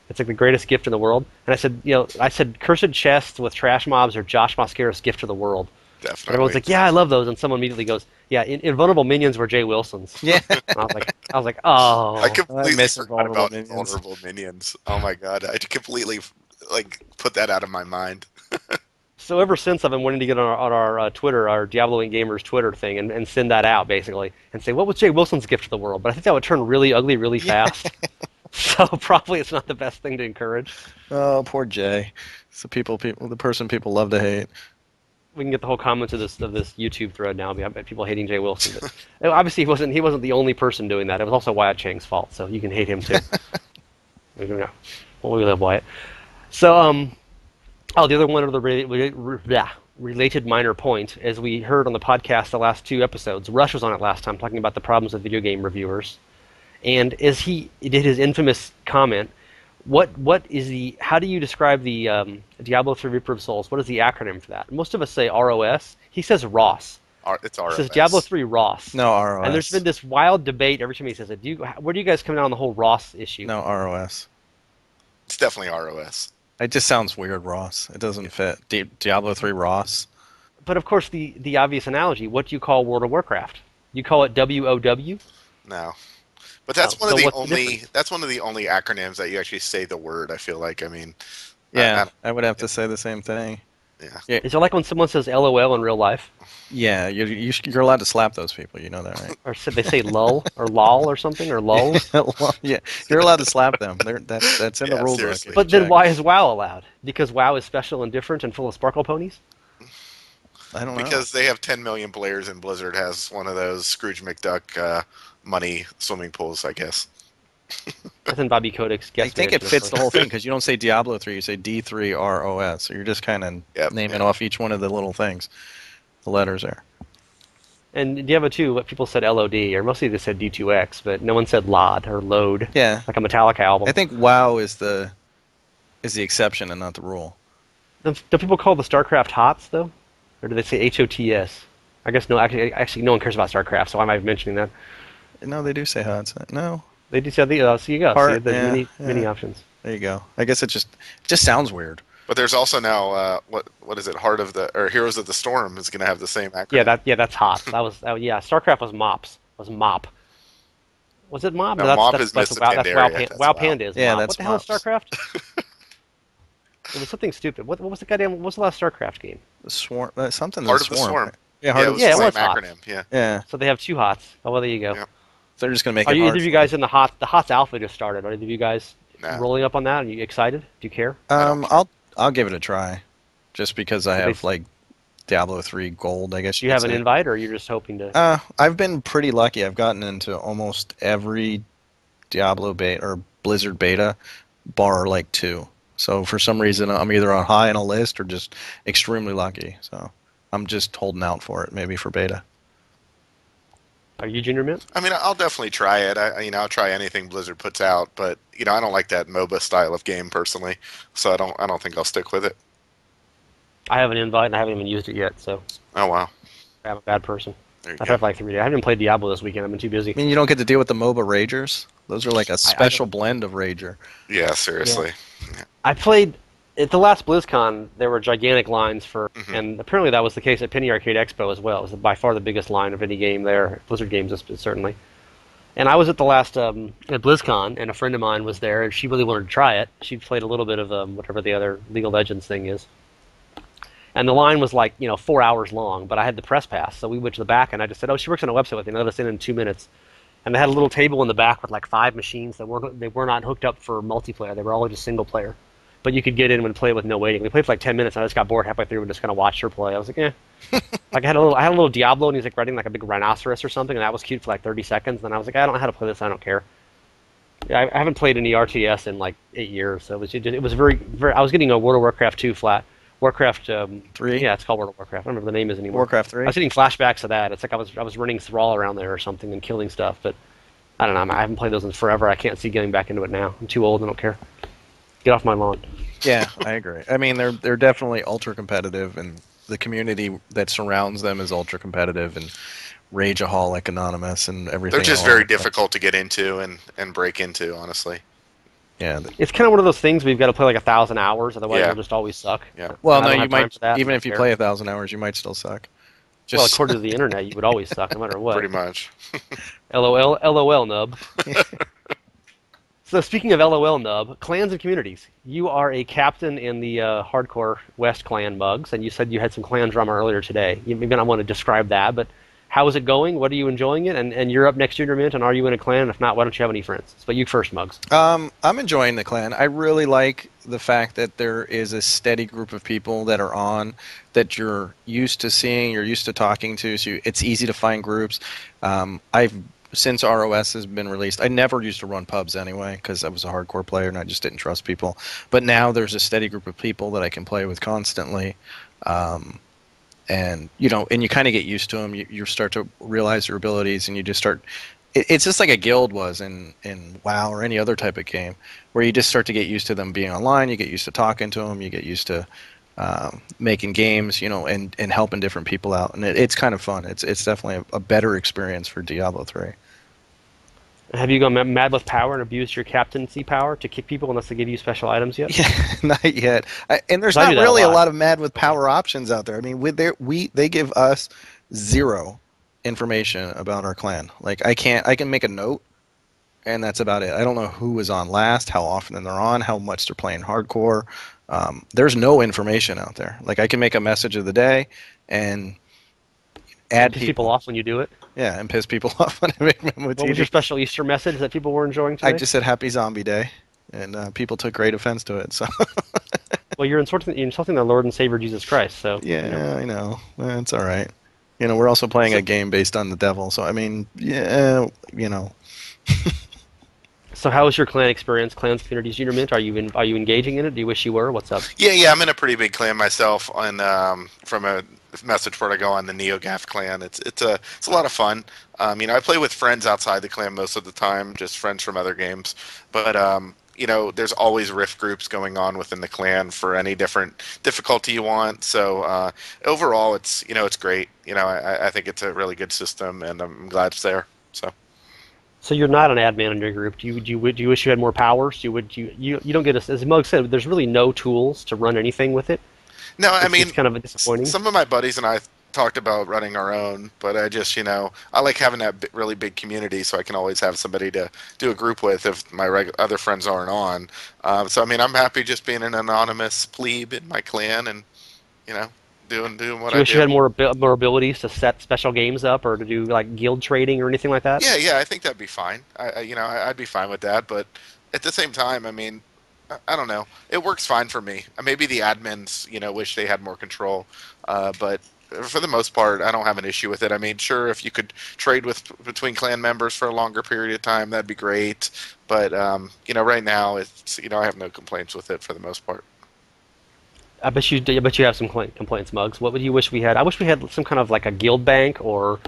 It's like the greatest gift in the world. And I said, cursed chests with trash mobs are Josh Mosquera's gift to the world. Definitely. Everyone's like, yeah, I love those, and someone immediately goes, yeah, invulnerable minions were Jay Wilson's. Yeah. And I was like, oh. I completely miss forgot about minions. vulnerable minions. Oh my god, I completely put that out of my mind. So ever since I've been wanting to get on our Twitter, our Diablo and Gamers Twitter thing, and send that out basically, and say what was Jay Wilson's gift to the world. But I think that would turn really ugly really fast. So probably it's not the best thing to encourage. Oh, poor Jay. It's the person people love to hate. We can get the whole comments of this YouTube thread now. I bet people hating Jay Wilson. But obviously, he wasn't the only person doing that. It was also Wyatt Chang's fault, so you can hate him too. Well, we love Wyatt. So, the other one of the related minor point, as we heard on the podcast the last 2 episodes, Rush was on it last time talking about the problems of video game reviewers, and as he did his infamous comment, how do you describe the Diablo 3 Reaper of Souls? What is the acronym for that? Most of us say R-oh-ess. He says ROS. It's R-oh-ess. He says Diablo 3 ROS. No, R-oh-ess. And there's been this wild debate every time he says it. Where do you guys come down on the whole ROS issue? No, R-oh-ess. It's definitely R-oh-ess. It just sounds weird, Ross. It doesn't fit. Diablo 3 ROS. But of course, the obvious analogy, what do you call World of Warcraft? You call it WOW? No. But that's one of the only acronyms that you actually say the word, I feel like. I mean, yeah, I would have to say the same thing. Yeah. Is it like when someone says LOL in real life? Yeah, you're allowed to slap those people. You know that, right? Or they say lull or lol or something or lull? Yeah, you're allowed to slap them. That's in the rule book. But then why is WoW allowed? Because WoW is special and different and full of sparkle ponies? I don't know. Because they have 10 million players and Blizzard has one of those Scrooge McDuck money swimming pools, I guess. That's in Bobby Kodak's guest. I think it mansion, fits of the whole thing because you don't say Diablo 3, you say D3 are-oh-ess. So you're just kind of naming off each one of the little things, the letters there. And Diablo 2, what people said LOD, or mostly they said D2X, but no one said LOD or load. Yeah. Like a Metallica album. I think WoW is the exception and not the rule. Do people call the StarCraft HOTS, though? Or do they say HOTS? I guess no, actually no one cares about StarCraft, so why am I mentioning that? No, they do say HOTS. No. They do say the, so you go. Heart, See, there's many options. There you go. I guess it just sounds weird. But there's also now what is it? Heart of the or Heroes of the Storm is going to have the same acronym. Yeah, that's HOTS. That was StarCraft was MOPS. Was MOP. Was it MOP? No, that's, MOP that's, is that's, Mists of WoW, that's Pandaria. WoW Panda is Yeah, MOP. that's What the hell is MOPS. StarCraft? It was something stupid. What was the goddamn? What was the last StarCraft game? The Swarm, something. Heart of the Swarm. Yeah, Heart Heart it of was the the Swarm. same Yeah, it was acronym. Yeah. Yeah. So they have two HOTS. Oh, well, there you go. Yeah. They're just going to make Are it you hard. either of you guys in the HOTS? The HOTS Alpha just started. Are either of you guys No. rolling up on that? Are you excited? Do you care? I'll give it a try, just because I have like Diablo 3 Gold. I guess Do you have an invite, or you're just hoping to? I've been pretty lucky. I've gotten into almost every Diablo beta or Blizzard beta, bar like 2. So for some reason, I'm either on high on a list or just extremely lucky. So I'm just holding out for it, maybe for beta. Are you JrMint? I mean, I'll definitely try it. I'll try anything Blizzard puts out, but I don't like that MOBA style of game personally, so I don't think I'll stick with it. I have an invite, and I haven't even used it yet. So Oh wow, I'm a bad person. there you I've go. had like 3 days. I haven't played Diablo this weekend. I've been too busy. I mean, you don't get to deal with the MOBA ragers. Those are like a special blend of rager. Yeah, seriously. I played at the last BlizzCon. There were gigantic lines for, Mhm. and apparently that was the case at Penny Arcade Expo as well. It was by far the biggest line of any game there. Blizzard games, certainly. And I was at the last at BlizzCon, and a friend of mine was there, and she really wanted to try it. She played a little bit of whatever the other League of Legends thing is. And the line was like 4 hours long, but I had the press pass, so we went to the back, and I just said, "Oh, she works on a website with me. Let us in 2 minutes." And they had a little table in the back with like 5 machines that were not hooked up for multiplayer. They were all just single player. But you could get in and play with no waiting. We played for like 10 minutes, and I just got bored halfway through and just kind of watched her play. I was like, eh. Like I had a little Diablo, and he's like riding like a big rhinoceros or something, and that was cute for like 30 seconds. And then I was like, I don't know how to play this. I don't care. Yeah, I haven't played any RTS in like 8 years, so it was very, very. I was getting a World of Warcraft 2 flat. Warcraft 3? Yeah, it's called World of Warcraft. I don't remember the name is anymore. Warcraft I 3? was getting flashbacks of that. It's like I was running Thrall around there or something and killing stuff, but I don't know. I haven't played those in forever. I can't see getting back into it now. I'm too old. I don't care. Get off my lawn. Yeah, I agree. I mean, they're definitely ultra competitive, and the community that surrounds them is ultra competitive, and rageaholic anonymous and everything. They're just else. very difficult to get into and break into, honestly. Yeah. It's kind of one of those things where you've got to play like 1,000 hours, otherwise Yeah. you'll just always suck. Yeah. Well, And I no, don't you have time might for that. even I if you don't play care. 1,000 hours, you might still suck. Well, according to the internet, you would always suck no matter what. Pretty much. LOL, nub. So speaking of LOL, nub, clans and communities. You are a captain in the hardcore West clan, Muggs, and you said you had some clan drama earlier today. You maybe not want to describe that, but how is it going? What are you enjoying it? And you're up next year, JrMint, and are you in a clan? And if not, why don't you have any friends? But you first, Muggs. I'm enjoying the clan. I really like the fact that there is a steady group of people that are on that you're used to seeing, you're used to talking to, so it's easy to find groups. Since are-oh-ess has been released, I never used to run pubs anyway because I was a hardcore player and I just didn't trust people. But now there's a steady group of people that I can play with constantly. And you kind of get used to them. You start to realize your abilities, and you just start. It's just like a guild was in WoW or any other type of game, where you just start to get used to them being online. You get used to talking to them. You get used to making games, and helping different people out, and it's kind of fun. It's definitely a better experience for Diablo 3. Have you gone mad with power and abused your captaincy power to kick people unless they give you special items yet? Yeah, not yet. And there's 'Cause I not do that really a a lot. lot of mad with power options out there. I mean, they give us zero information about our clan. Like I can make a note, and that's about it. I don't know who is on last, how often they're on, how much they're playing hardcore. There's no information out there. Like I can make a message of the day and add Piss people off when you do it. Yeah, and piss people off when I make them with What was your special Easter message that people were enjoying today? I just said Happy Zombie Day, and people took great offense to it. So Well, you're insulting the Lord and Savior Jesus Christ. So yeah, I know. It's all right. We're also playing a game based on the devil, so I mean, yeah, So how was your clan experience, clans, communities, JrMint? Are you engaging in it? Do you wish you were? What's up? Yeah, I'm in a pretty big clan myself. On from a message board I go on, the NeoGaf clan. It's a lot of fun. I play with friends outside the clan most of the time, just friends from other games. But there's always rift groups going on within the clan for any different difficulty you want. So overall, it's great. I think it's a really good system, and I'm glad it's there. So. So you're not an admin in your group. Do you wish you had more powers? You don't get as Mug said. There's really no tools to run anything with it. No, I mean, It's kind of disappointing. some of my buddies and I talked about running our own, but I just, I like having that really big community, so I can always have somebody to do a group with if my other friends aren't on. So I mean, I'm happy just being an anonymous plebe in my clan, and you know, doing what Do you I wish you do. had more abilities to set special games up or to do like guild trading or anything like that? Yeah, I think that'd be fine. I'd be fine with that, but at the same time, I mean, I don't know. It works fine for me. Maybe the admins, wish they had more control, but for the most part, I don't have an issue with it. I mean, sure, if you could trade between clan members for a longer period of time, that'd be great. But right now, it's I have no complaints with it for the most part. I bet you have some complaints, Mugs. What would you wish we had? I wish we had some kind of like a guild bank or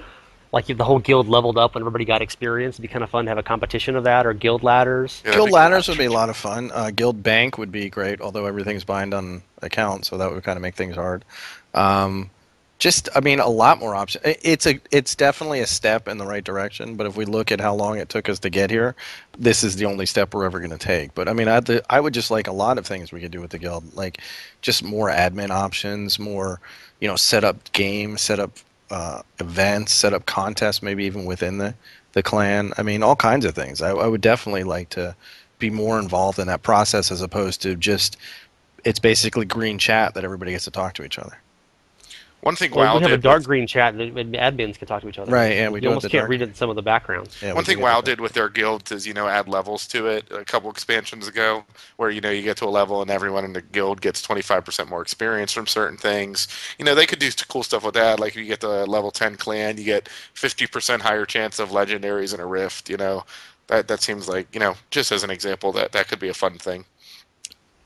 like if the whole guild leveled up and everybody got experience. It'd be kind of fun to have a competition of that or guild ladders. Yeah, that'd Guild be ladders cool. would be a lot of fun. Guild bank would be great, although everything's bind on account, so that would kind of make things hard. I mean, a lot more options. It's definitely a step in the right direction, but if we look at how long it took us to get here, this is the only step we're ever going to take. But I mean, I would just like a lot of things we could do with the guild, like just more admin options, more, set up games, set up events, set up contests, maybe even within the clan. I mean, all kinds of things. I would definitely like to be more involved in that process as opposed to just it's basically green chat that everybody gets to talk to each other. One thing Well, WoW we have a did dark with green chat that admins can talk to each other. Right, yeah, we You do have almost the can't dark. read it in some of the backgrounds. Yeah, one we do thing get WoW that. did with their guilds is add levels to it. A couple expansions ago, where you get to a level and everyone in the guild gets 25% more experience from certain things. They could do cool stuff with that. Like if you get the level 10 clan, you get 50% higher chance of legendaries in a rift. That seems like just as an example that could be a fun thing.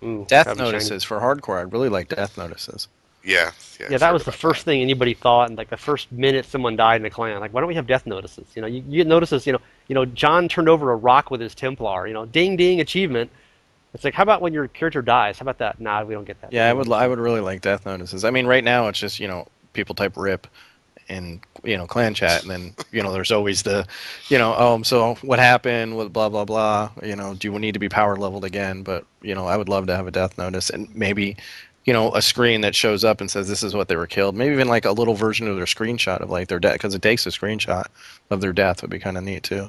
Ooh, Death that'd be shiny. notices for hardcore. I'd really like death notices. Yeah, Yeah, I've that heard was the about first that. thing anybody thought, and like the first minute someone died in a clan, like why don't we have death notices? You get notices. John turned over a rock with his Templar. Ding ding achievement. It's like, how about when your character dies? How about that? Nah, we don't get that. Yeah, I would really like death notices. I mean, right now it's just people type rip in clan chat, and then there's always the so what happened with blah blah blah. Do we need to be power leveled again? But I would love to have a death notice and maybe a screen that shows up and says this is what they were killed. Maybe even like a little version of their screenshot of like their death, because it takes a screenshot of their death would be kind of neat too.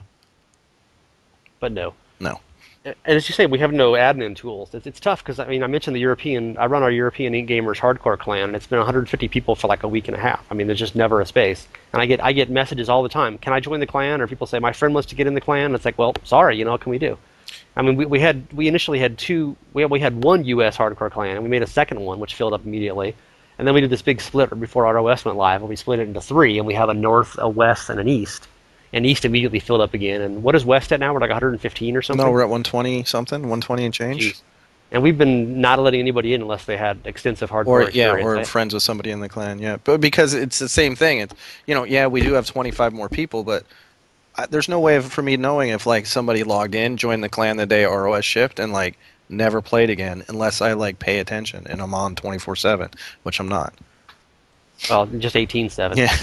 But no. No. And as you say, we have no admin tools. It's tough because I mentioned I run our European gamers hardcore clan, and it's been 150 people for like a week and a half. There's just never a space, and I get messages all the time. Can I join the clan? Or people say my friend wants to get in the clan. And it's like, well, sorry, what can we do? We initially had we had one U.S. hardcore clan, and we made a second one which filled up immediately, and then we did this big split right before are-oh-ess went live, and we split it into three, and we have a north, a west, and an east. And East immediately filled up again. And what is West at now? We're like 115 or something? No, we're at 120 something, 120 and change. Jeez. And we've been not letting anybody in unless they had extensive hardcore experience. Or friends with somebody in the clan, yeah. But because it's the same thing. It's we do have 25 more people, but there's no way for me knowing if like somebody logged in, joined the clan the day are-oh-ess shipped, and like never played again unless I like pay attention and I'm on 24/7, which I'm not. Well, just 18/7. Yeah.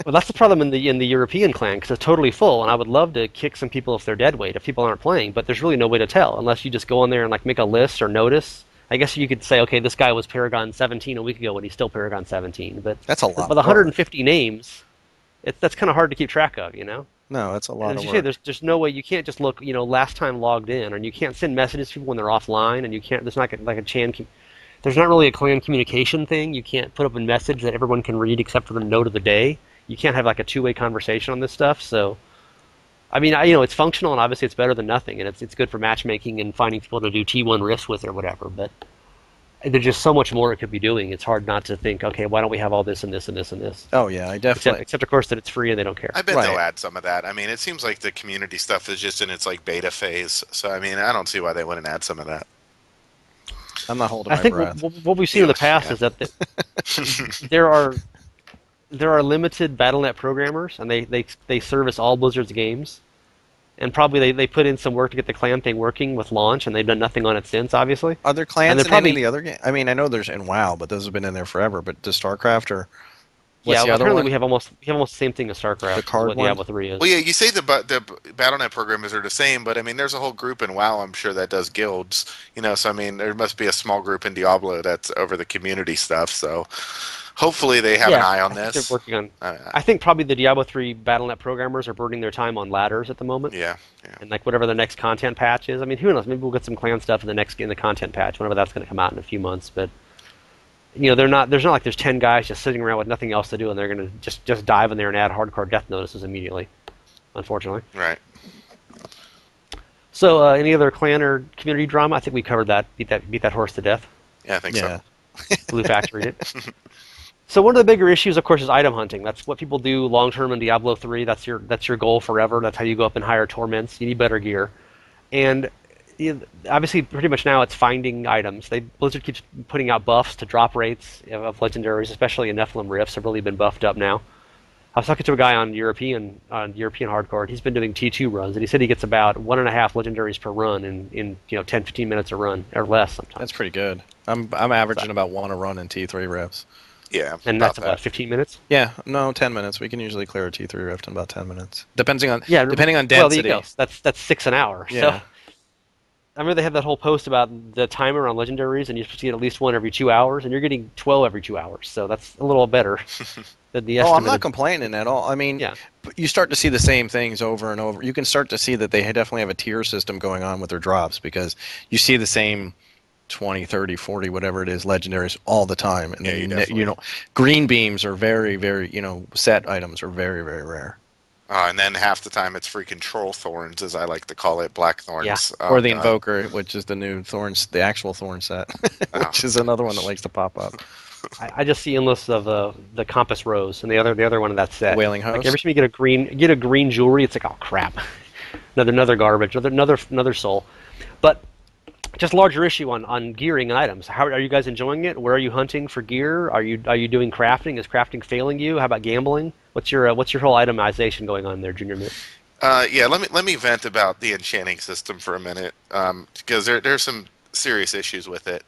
Well, that's the problem in the European clan because it's totally full, and I would love to kick some people if they're dead weight if people aren't playing, but there's really no way to tell unless you just go on there and like make a list or notice. I guess you could say, okay, this guy was Paragon 17 a week ago, and he's still Paragon 17. But That's a lot. With 150 names, that's kind of hard to keep track of, No, that's a lot And of as you work. say, there's no way you can't just look, last time logged in, and you can't send messages to people when they're offline, and you can't. There's not like a chan. There's not really a clan communication thing. You can't put up a message that everyone can read except for the note of the day. You can't have like a two-way conversation on this stuff. So, it's functional, and obviously it's better than nothing, and it's good for matchmaking and finding people to do T1 rifts with or whatever. But there's just so much more it could be doing. It's hard not to think, okay, why don't we have all this and this and this and this? Oh yeah, I definitely. Except of course that it's free and they don't care. I bet they'll Right. add some of that. I mean, it seems like the community stuff is just in its like beta phase. So I mean, I don't see why they wouldn't add some of that. I'm not holding I my think breath. what we've seen in the past Yeah. is that there are limited BattleNet programmers, and they service all Blizzard's games. And probably they put in some work to get the clan thing working with launch, and they've done nothing on it since, obviously. Are there And clans they're in any of probably the other games? I mean, I know there's in WoW, but those have been in there forever. But does StarCraft or what's yeah. the other Apparently one? we have almost the same thing as The StarCraft, is card what one? Diablo 3 is. Well, yeah, you say the BattleNet programmers are the same, but I mean, there's a whole group in WoW, I'm sure, that does guilds. You know, so I mean, there must be a small group in Diablo that's over the community stuff. So hopefully they have an Yeah, eye on I think they're this. working on. Uh, I think probably the Diablo 3 BattleNet programmers are burning their time on ladders at the moment, yeah, yeah. and like whatever the next content patch is. I mean, who knows? Maybe we'll get some clan stuff in the content patch, whenever that's going to come out in a few months. But they're not. There's not like there's 10 guys just sitting around with nothing else to do, and they're going to just dive in there and add hardcore death notices immediately. Unfortunately. Right. So, any other clan or community drama? I think we covered that. Beat that horse to death. Yeah, I think Yeah. Blue Factory it. So one of the bigger issues, of course, is item hunting. That's what people do long term in Diablo 3. That's your goal forever. That's how you go up in higher torments. You need better gear, and obviously, pretty much now it's finding items. Blizzard keeps putting out buffs to drop rates of legendaries, especially in Nephilim Rifts, have really been buffed up now. I was talking to a guy on European hardcore. He's been doing T2 runs, and he said he gets about 1.5 legendaries per run in 10-15 minutes a run or less sometimes. That's pretty good. I'm averaging about one a run in T3 rips. yeah, And about that's about 15 minutes. Yeah, no, 10 minutes. We can usually clear a T3 rift in about 10 minutes, depending on Yeah, depending on well, there you density. go. That's 6 an hour. Yeah. So I remember they had that whole post about the timer on legendaries, and you're supposed to get at least one every 2 hours, and you're getting 12 every 2 hours. So that's a little better than the Oh, I'm estimate. not complaining at all. I mean, Yeah. you start to see the same things over and over. You can start to see that they definitely have a tier system going on with their drops, because you see the same 20, 30, 40, whatever it is, legendaries all the time. And Yeah, then you definitely- green beams are very, very, set items are very, very rare. and then half the time it's freaking troll thorns, as I like to call it, black thorns. Yeah. Oh, Or the God. Invoker, which is the new thorns, the actual thorn set, Oh. which is another one that likes to pop up. I just see endless of the compass rose and the other one in that set. Wailing Like Host? every time you get a green jewelry, it's like, oh crap, another garbage, another soul. But just larger issue on gearing and items. How are you guys enjoying it? Where are you hunting for gear? Are you doing crafting? Is crafting failing you? How about gambling? What's your whole itemization going on there, JrMint? Yeah, let me vent about the enchanting system for a minute, because there's some serious issues with it.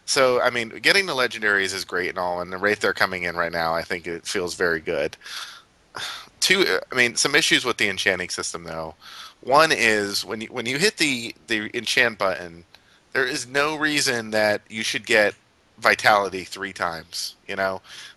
So, I mean, getting the legendaries is great and all, and the rate they're coming in right now, I think it feels very good. Some issues with the enchanting system though. One is when you hit the enchant button, there is no reason that you should get vitality 3 times.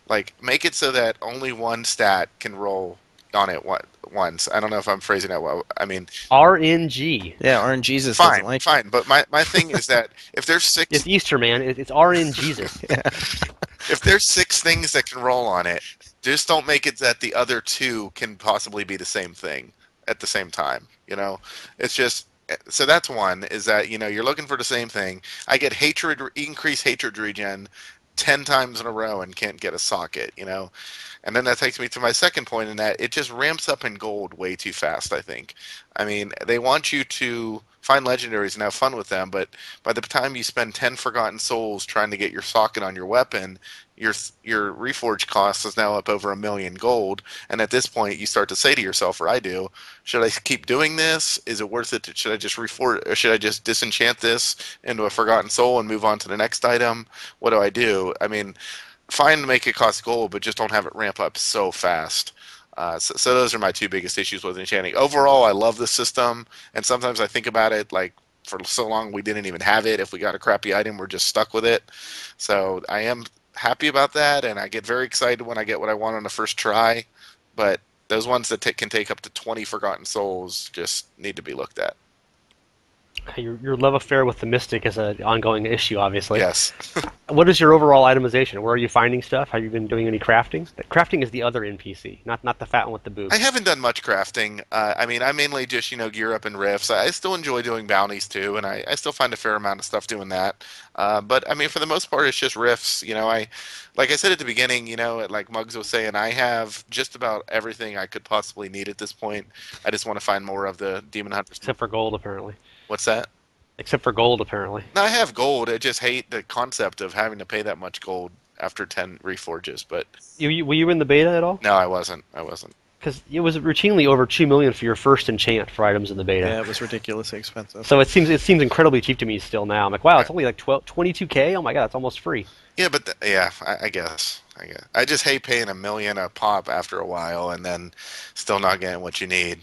Like make it so that only one stat can roll on it once. I don't know if I'm phrasing that well. I mean, RNG. Yeah, RNGesus doesn't like fine. But my thing is that if there's It's Easter, man. It's RNGesus. if there's 6 things that can roll on it, just don't make it that the other 2 can possibly be the same thing at the same time. It's just, so that's one, is that you're looking for the same thing. I get increased hatred regen 10 times in a row and can't get a socket. And then that takes me to my second point, in that it just ramps up in gold way too fast, I think. I mean, they want you to find legendaries and have fun with them, but by the time you spend 10 forgotten souls trying to get your socket on your weapon, your reforge cost is now up over 1 million gold. And at this point, you start to say to yourself, or I do, should I keep doing this? Is it worth it? Should I just reforge, or should I just disenchant this into a forgotten soul and move on to the next item? What do I do? I mean, fine to make it cost gold, but just don't have it ramp up so fast. So those are my 2 biggest issues with enchanting. Overall, I love the system, and sometimes I think about it like, for so long we didn't even have it. If we got a crappy item, we're just stuck with it. So I am happy about that, and I get very excited when I get what I want on the first try. But those ones that can take up to 20 forgotten souls just need to be looked at. Your love affair with the Mystic is an ongoing issue, obviously. Yes. What is your overall itemization? Where are you finding stuff? Have you been doing any crafting? Crafting is the other NPC, not the fat one with the I boobs. haven't done much crafting. I mean, I mainly just, gear up in rifts. I still enjoy doing bounties too, and I still find a fair amount of stuff doing that. But I mean, for the most part, it's just rifts. Like I said at the beginning, like Muggs was saying, I have just about everything I could possibly need at this point. I just want to find more of the Demon Hunters. Except for gold, apparently. What's that? Except for gold, apparently. No, I have gold. I just hate the concept of having to pay that much gold after 10 reforges. But Were you in the beta at all? no, I wasn't. I wasn't. Because it was routinely over 2 million for your first enchant for items in the beta. Yeah, it was ridiculously expensive. So it seems incredibly cheap to me still now. I'm like, wow, it's only like 22K. Oh my god, it's almost free. Yeah, but yeah, I guess. I just hate paying $1 million a pop after a while and then still not getting what you need.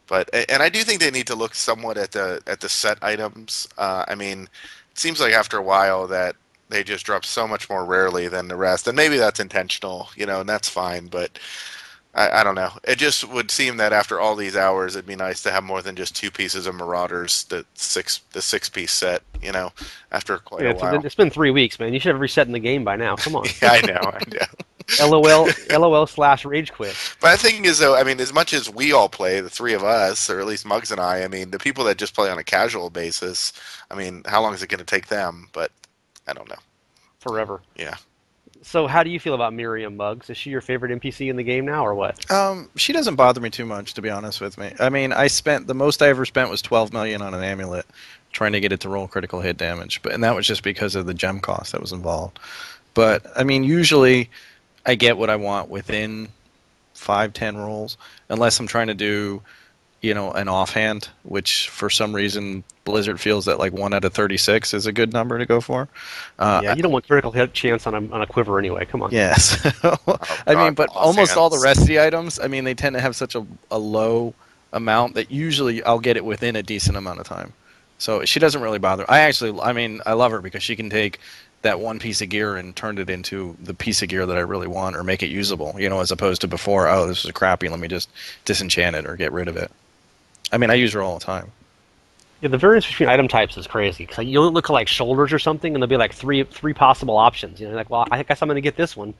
But and I do think they need to look somewhat at the set items. I mean, it seems like after a while that they just drop so much more rarely than the rest, and maybe that's intentional, and that's fine. But I don't know. It just would seem that after all these hours, it'd be nice to have more than just 2 pieces of Marauders, the 6-piece set. After quite a while. It's been 3 weeks, man. You should have reset in the game by now. Come on. Yeah, I know. LOL /rage quit. But the thing is, though, I mean, as much as we all play, the three of us, or at least Muggs and I mean, the people that just play on a casual basis, I mean, how long is it going to take them? But I don't know. Forever. Yeah. So how do you feel about Miriam, Muggs? Is she your favorite NPC in the game now, or what? She doesn't bother me too much, to be honest with me. I mean, the most I ever spent was 12 million on an amulet, trying to get it to roll critical hit damage, and that was just because of the gem cost that was involved. But I mean, usually I get what I want within 5-10 rolls, unless I'm trying to do, an offhand, which for some reason Blizzard feels that like 1 out of 36 is a good number to go for. Yeah, you don't want critical hit chance on a quiver anyway. Come on. Yes. I mean, but almost all the rest of the items, I mean, they tend to have such a low amount that usually I'll get it within a decent amount of time. So she doesn't really bother. I love her because she can take that one piece of gear and turn it into the piece of gear that I really want or make it usable, as opposed to before, oh, this is crappy, let me just disenchant it or get rid of it. I mean, I use her all the time. Yeah, the variance between item types is crazy. Cause you'll look at like shoulders or something, and there'll be like three possible options. Like, well, I guess I'm going to get this one.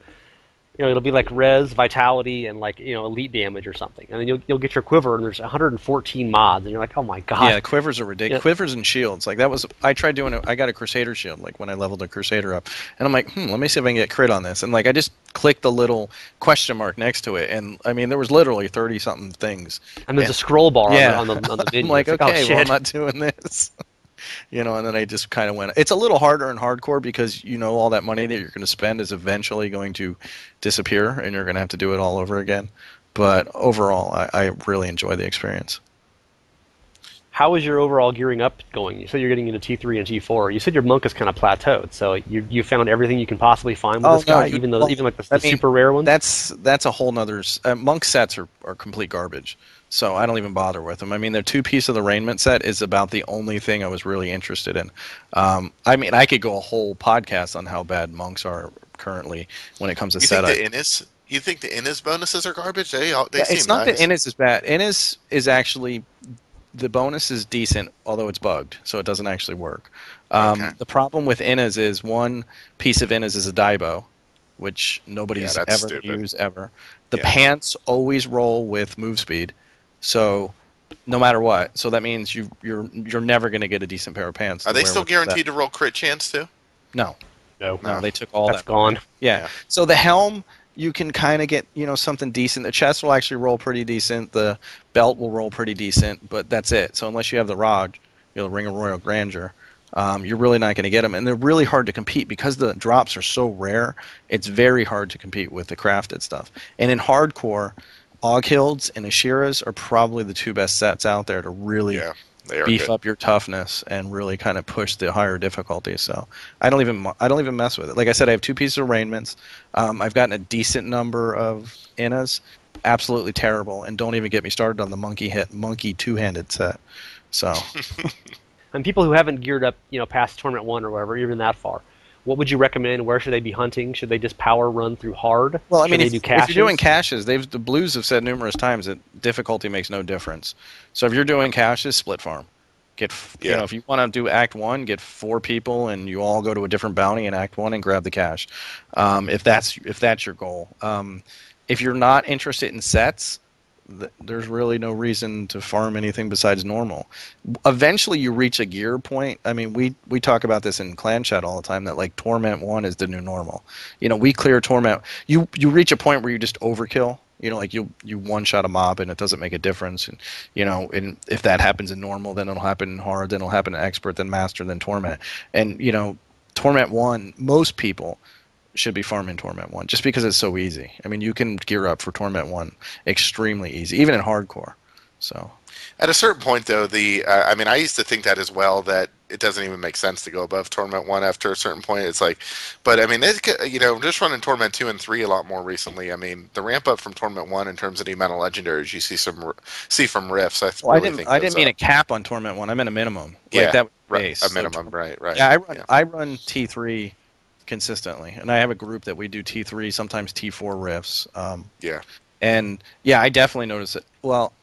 It'll be like res, vitality, and like elite damage or something. And then you'll get your quiver, and there's 114 mods, and you're like, oh my god. Yeah, quivers are ridiculous. Yeah. Quivers and shields, like that was. I tried doing it. I got a Crusader shield, like when I leveled a Crusader up, and I'm like, let me see if I can get crit on this. And like I just clicked the little question mark next to it, and I mean there was literally 30-something things. And there's a scroll bar on the video. I'm like, okay, well I'm not doing this. And then I just kind of went. It's a little harder in hardcore because all that money that you're going to spend is eventually going to disappear, and you're going to have to do it all over again. But overall, I really enjoy the experience. How is your overall gearing up going? You said you're getting into T3 and T4. You said your monk is kind of plateaued, so you found everything you can possibly find with this guy, even like the super rare ones. That's a whole nother. Monk sets are complete garbage. So I don't even bother with them. I mean, their 2-piece of the raiment set is about the only thing I was really interested in. I mean, I could go a whole podcast on how bad monks are currently when it comes to setup. You think the Innis bonuses are garbage? They seem it's not nice. that Innis is bad. Innis is actually, the bonus is decent, although it's bugged, so it doesn't actually work. Okay. The problem with Innis is one piece of Innis is a Daibo, which nobody's ever used ever. The pants always roll with move speed. So, no matter what, so that means you're never going to get a decent pair of pants. Are they still guaranteed to roll crit chance too? No, they took all that's gone. Yeah. So the helm, you can kind of get something decent. The chest will actually roll pretty decent. The belt will roll pretty decent, but that's it. So unless you have the rod, the Ring of Royal Grandeur, you're really not going to get them, and they're really hard to compete because the drops are so rare. It's very hard to compete with the crafted stuff, and in hardcore. Oghilds and Ashiras are probably the 2 best sets out there to really beef up your toughness and really kind of push the higher difficulty. So I don't even mess with it. Like I said, I have 2 pieces of raiments. I've gotten a decent number of Innas. Absolutely terrible, and don't even get me started on the monkey 2-handed set. So, and people who haven't geared up, past Torment 1 or whatever, even that far. What would you recommend? Where should they be hunting? Should they just power run through hard? Well, I mean, if you're doing caches, the Blues have said numerous times that difficulty makes no difference. So if you're doing caches, split farm. You know, if you want to do Act 1, get 4 people and you all go to a different bounty in Act 1 and grab the cash. If that's your goal. If you're not interested in sets, there's really no reason to farm anything besides normal. Eventually you reach a gear point. I mean, we talk about this in clan chat all the time, that like Torment 1 is the new normal. You know, we clear Torment. You reach a point where you just overkill. You know, like you one shot a mob and it doesn't make a difference. And you know, and if that happens in normal, then it'll happen in hard, then it'll happen in expert, then master, then torment. And you know, Torment 1, most people should be farming Torment 1 just because it's so easy. I mean, you can gear up for Torment 1 extremely easy, even in hardcore. So at a certain point, though, I mean, I used to think that as well, that it doesn't even make sense to go above Torment 1 after a certain point. It's like, but I mean, you know, just running Torment 2 and 3 a lot more recently. I mean, the ramp up from Torment 1 in terms of the amount of legendaries you see from Rifts. I didn't mean a cap on Torment 1. I meant a minimum. Yeah, like that base. A minimum, right. Yeah, I run T3 consistently, and I have a group that we do T3, sometimes T4 rifts. And yeah, I definitely notice it. Well,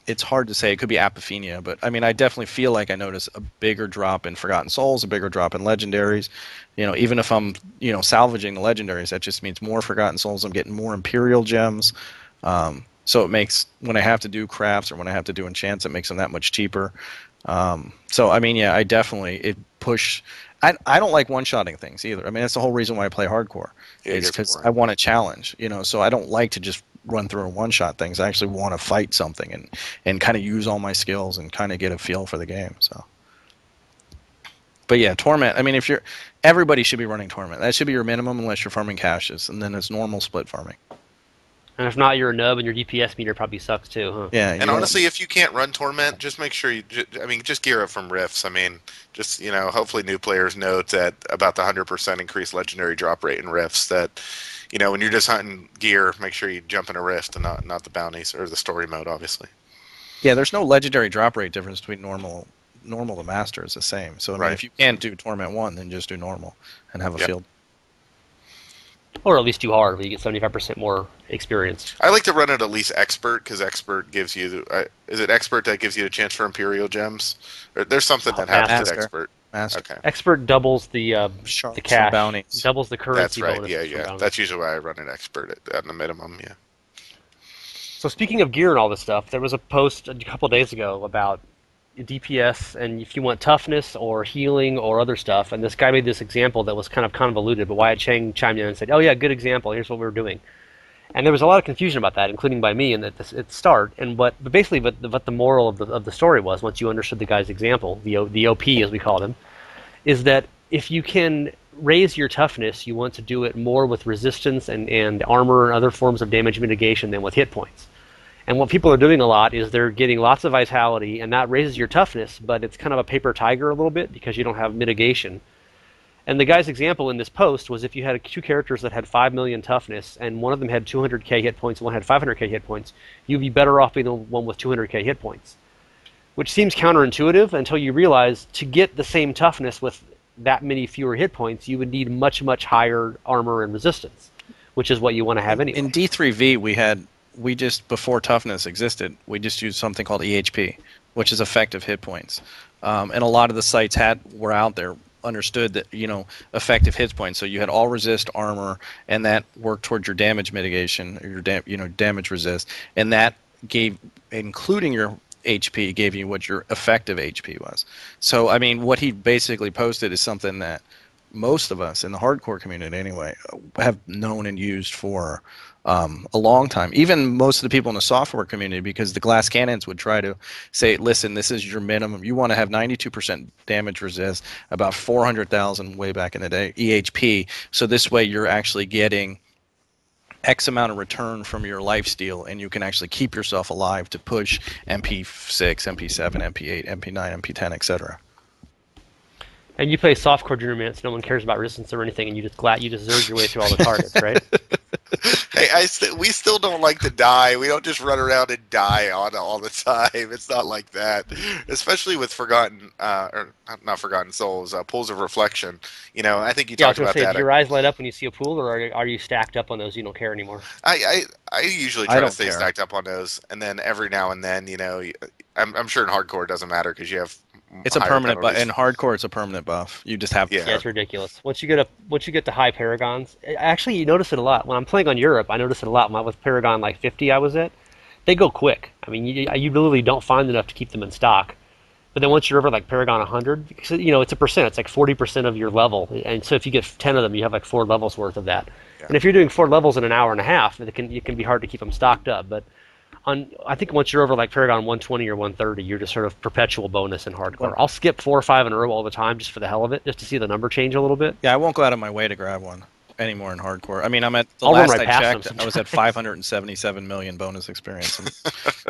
it's hard to say. It could be apophenia, but I mean, I definitely feel like I notice a bigger drop in Forgotten Souls, a bigger drop in Legendaries. You know, even if I'm, you know, salvaging the Legendaries, that just means more Forgotten Souls. I'm getting more Imperial gems. So it makes, when I have to do crafts or when I have to do enchants, it makes them that much cheaper. So I mean, yeah, I definitely I don't like one-shotting things either. I mean, that's the whole reason why I play hardcore. Is because I want a challenge, you know. So I don't like to just run through and one-shot things. I actually want to fight something and kind of use all my skills and kind of get a feel for the game. So, but yeah, Torment. I mean, everybody should be running Torment. That should be your minimum unless you're farming caches, and then it's normal split farming. And if not, you're a nub, and your DPS meter probably sucks too, huh? Yeah. And honestly, if you can't run Torment, just make sure just gear up from Rifts. I mean, just, you know, hopefully new players know that about the 100% increased legendary drop rate in Rifts. That, you know, when you're just hunting gear, make sure you jump in a Rift and not the bounties or the story mode, obviously. Yeah, there's no legendary drop rate difference between normal to master. Is the same. So I mean, if you can't do Torment 1, then just do normal and have a field. Or at least do hard, where you get 75% more experience. I like to run it at least expert, because expert gives you is it expert that gives you a chance for Imperial gems? Or there's something that happens at expert. Master. Okay. Expert doubles the cash, bounties. doubles the currency. That's right. Bonus. Yeah. That's usually why I run it expert at the minimum. Yeah. So speaking of gear and all this stuff, there was a post a couple days ago about DPS and if you want toughness or healing or other stuff, and this guy made this example that was kind of convoluted, but Wyatt Chang chimed in and said, "Oh yeah, good example. Here's what we were doing." And there was a lot of confusion about that, including by me, and at the start. And but basically, what the moral of the story was, once you understood the guy's example, the OP as we called him, is that if you can raise your toughness, you want to do it more with resistance and armor and other forms of damage mitigation than with hit points. And what people are doing a lot is they're getting lots of vitality, and that raises your toughness, but it's kind of a paper tiger a little bit because you don't have mitigation. And the guy's example in this post was if you had 2 characters that had 5 million toughness, and one of them had 200k hit points and one had 500k hit points, you'd be better off being the one with 200k hit points. Which seems counterintuitive until you realize to get the same toughness with that many fewer hit points, you would need much, much higher armor and resistance, which is what you want to have anyway. In D3V, we just, before toughness existed, we just used something called EHP, which is effective hit points. And a lot of the sites were out there understood that, you know, effective hit points. So you had all resist armor, and that worked towards your damage mitigation, or your damage resist, and that gave, including your HP, gave you what your effective HP was. So I mean, what he basically posted is something that most of us in the hardcore community anyway have known and used for a long time. Even most of the people in the software community, because the glass cannons would try to say, listen, this is your minimum. You want to have 92% damage resist, about 400,000 way back in the day, EHP. So this way you're actually getting X amount of return from your lifesteal, and you can actually keep yourself alive to push MP6, MP7, MP8, MP9, MP10, etc. And you play softcore JrMint, so no one cares about resistance or anything, and you just zerg your way through all the targets, right? Hey, we still don't like to die. We don't just run around and die all the time. It's not like that. Especially with not Forgotten Souls, Pools of Reflection. You know, I think you talked about that. Do your eyes light up when you see a pool, or are you stacked up on those? You don't care anymore. I usually try to stay stacked up on those, and then every now and then, you know, I'm sure in hardcore it doesn't matter because you have It's a higher permanent buff. penalties. In hardcore, it's a permanent buff. You just have Yeah. Yeah, it's ridiculous. Once you get to high paragons, actually you notice it a lot. When I'm playing on Europe, I notice it a lot. When I was Paragon like 50, I was at, they go quick. I mean, you literally don't find enough to keep them in stock. But then once you're over like Paragon 100, because it's a percent. It's like 40% of your level, and so if you get 10 of them, you have like 4 levels worth of that. Yeah. And if you're doing 4 levels in an hour and a half, it can be hard to keep them stocked up. But I think once you're over like Paragon 120 or 130, you're just sort of perpetual bonus in hardcore. I'll skip 4 or 5 in a row all the time just for the hell of it, just to see the number change a little bit. Yeah, I won't go out of my way to grab one anymore in hardcore. I mean, I'm at the I'll run last right I past them checked, I was at 577 million bonus experience.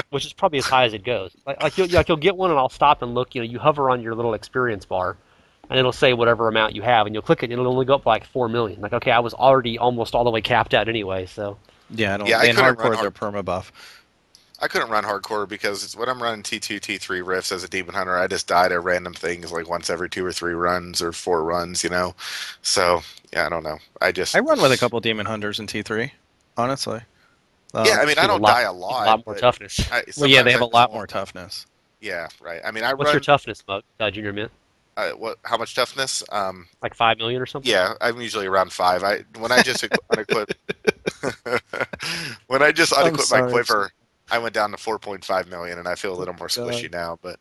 Which is probably as high as it goes. You'll get one and I'll stop and look. You hover on your little experience bar, and it'll say whatever amount you have, and you'll click it, and it'll only go up like 4 million. Like, okay, I was already almost all the way capped out anyway, so. Yeah, I don't. Yeah, I in couldn't hardcore, run they're perma buff. I couldn't run hardcore because when I'm running T2, T3 rifts as a demon hunter, I just die to random things like once every 2 or 3 runs or 4 runs, So yeah, I don't know. I run with a couple demon hunters in T3, honestly. Yeah, I mean, I don't die a A lot. lot more toughness. Well, yeah, they have a lot more toughness. Yeah, right. I mean, I What's run. your toughness, Mug? JrMint? What? How much toughness? Like 5 million or something? Yeah, I'm usually around 5. When I just unequip when I just unequip my quiver, I went down to 4.5 million, and I feel a little more squishy now. But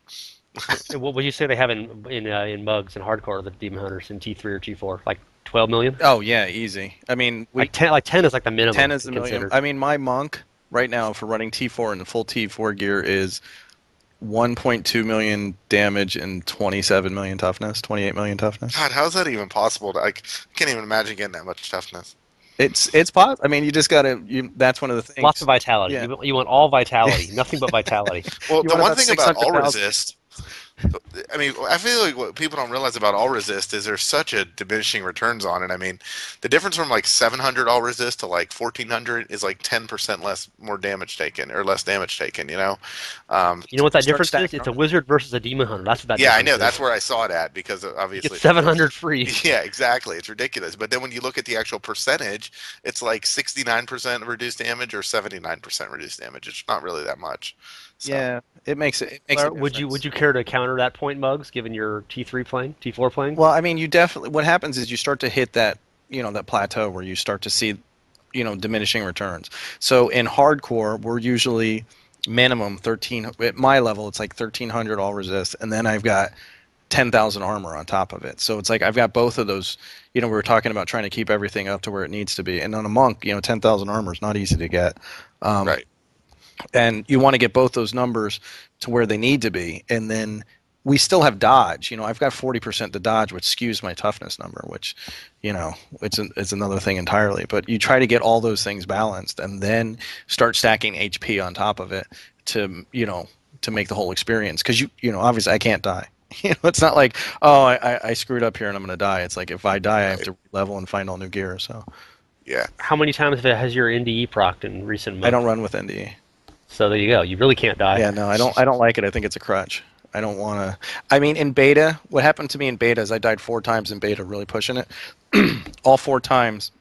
What would you say they have in Mugs and hardcore, the demon hunters in T3 or T4? Like 12 million? Oh yeah, easy. I mean, Like 10 is like the minimum. 10 is the minimum. considered. I mean, my monk right now for running T4 and the full T4 gear is 1.2 million damage and 27 million toughness, 28 million toughness. God, how is that even possible? I can't even imagine getting that much toughness. It's possible. I mean, you just gotta. That's one of the things. Lots of vitality. Yeah. You want all vitality, nothing but vitality. Well, You the want one about thing about all 600,000. resist, I mean, I feel like what people don't realize about all resist is there's such a diminishing returns on it. I mean, the difference from like 700 all resist to like 1400 is like 10% more damage taken or less damage taken. You know what that Start difference is? stacking It's a wizard versus a demon hunter. That's what that Yeah, I difference know. is. That's where I saw it at because You obviously get 700 free. Yeah, exactly. It's ridiculous. But then when you look at the actual percentage, it's like 69% reduced damage or 79% reduced damage. It's not really that much. So. Yeah, it makes it. It makes a Would you difference. care to counter that point, Mugs, given your T3 playing, T4 playing? Well, I mean, you definitely. What happens is you start to hit that, that plateau where you start to see, diminishing returns. So in hardcore, we're usually minimum 13. At my level, it's like 1300 all resist, and then I've got 10,000 armor on top of it. So it's like I've got both of those. We were talking about trying to keep everything up to where it needs to be. And on a monk, 10,000 armor is not easy to get. Right. And you want to get both those numbers to where they need to be. And then we still have dodge. I've got 40% to dodge, which skews my toughness number, which, it's another thing entirely. But you try to get all those things balanced and then start stacking HP on top of it to make the whole experience. Because, obviously I can't die. It's not like, oh, I screwed up here and I'm going to die. It's like if I die, I have to level and find all new gear. So, yeah. How many times has your NDE procced in recent months? I don't run with NDE. So there you go. You really can't die. Yeah, no, I don't like it. I think it's a crutch. I don't want to. I mean, in beta, what happened to me in beta is I died 4 times in beta, really pushing it. All 4 times,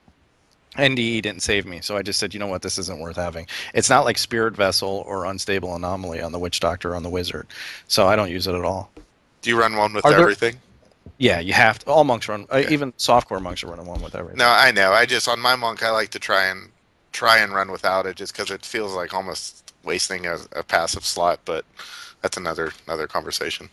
NDE didn't save me. So I just said, you know what, this isn't worth having. It's not like Spirit Vessel or Unstable Anomaly on the Witch Doctor or on the Wizard. So I don't use it at all. Do you run one with Are there- everything? Yeah, you have to. All monks run. Okay. Even softcore monks are running one with everything. No, I know. I just on my monk, I like to try and run without it, just because it feels like almost wasting a passive slot. But that's another conversation.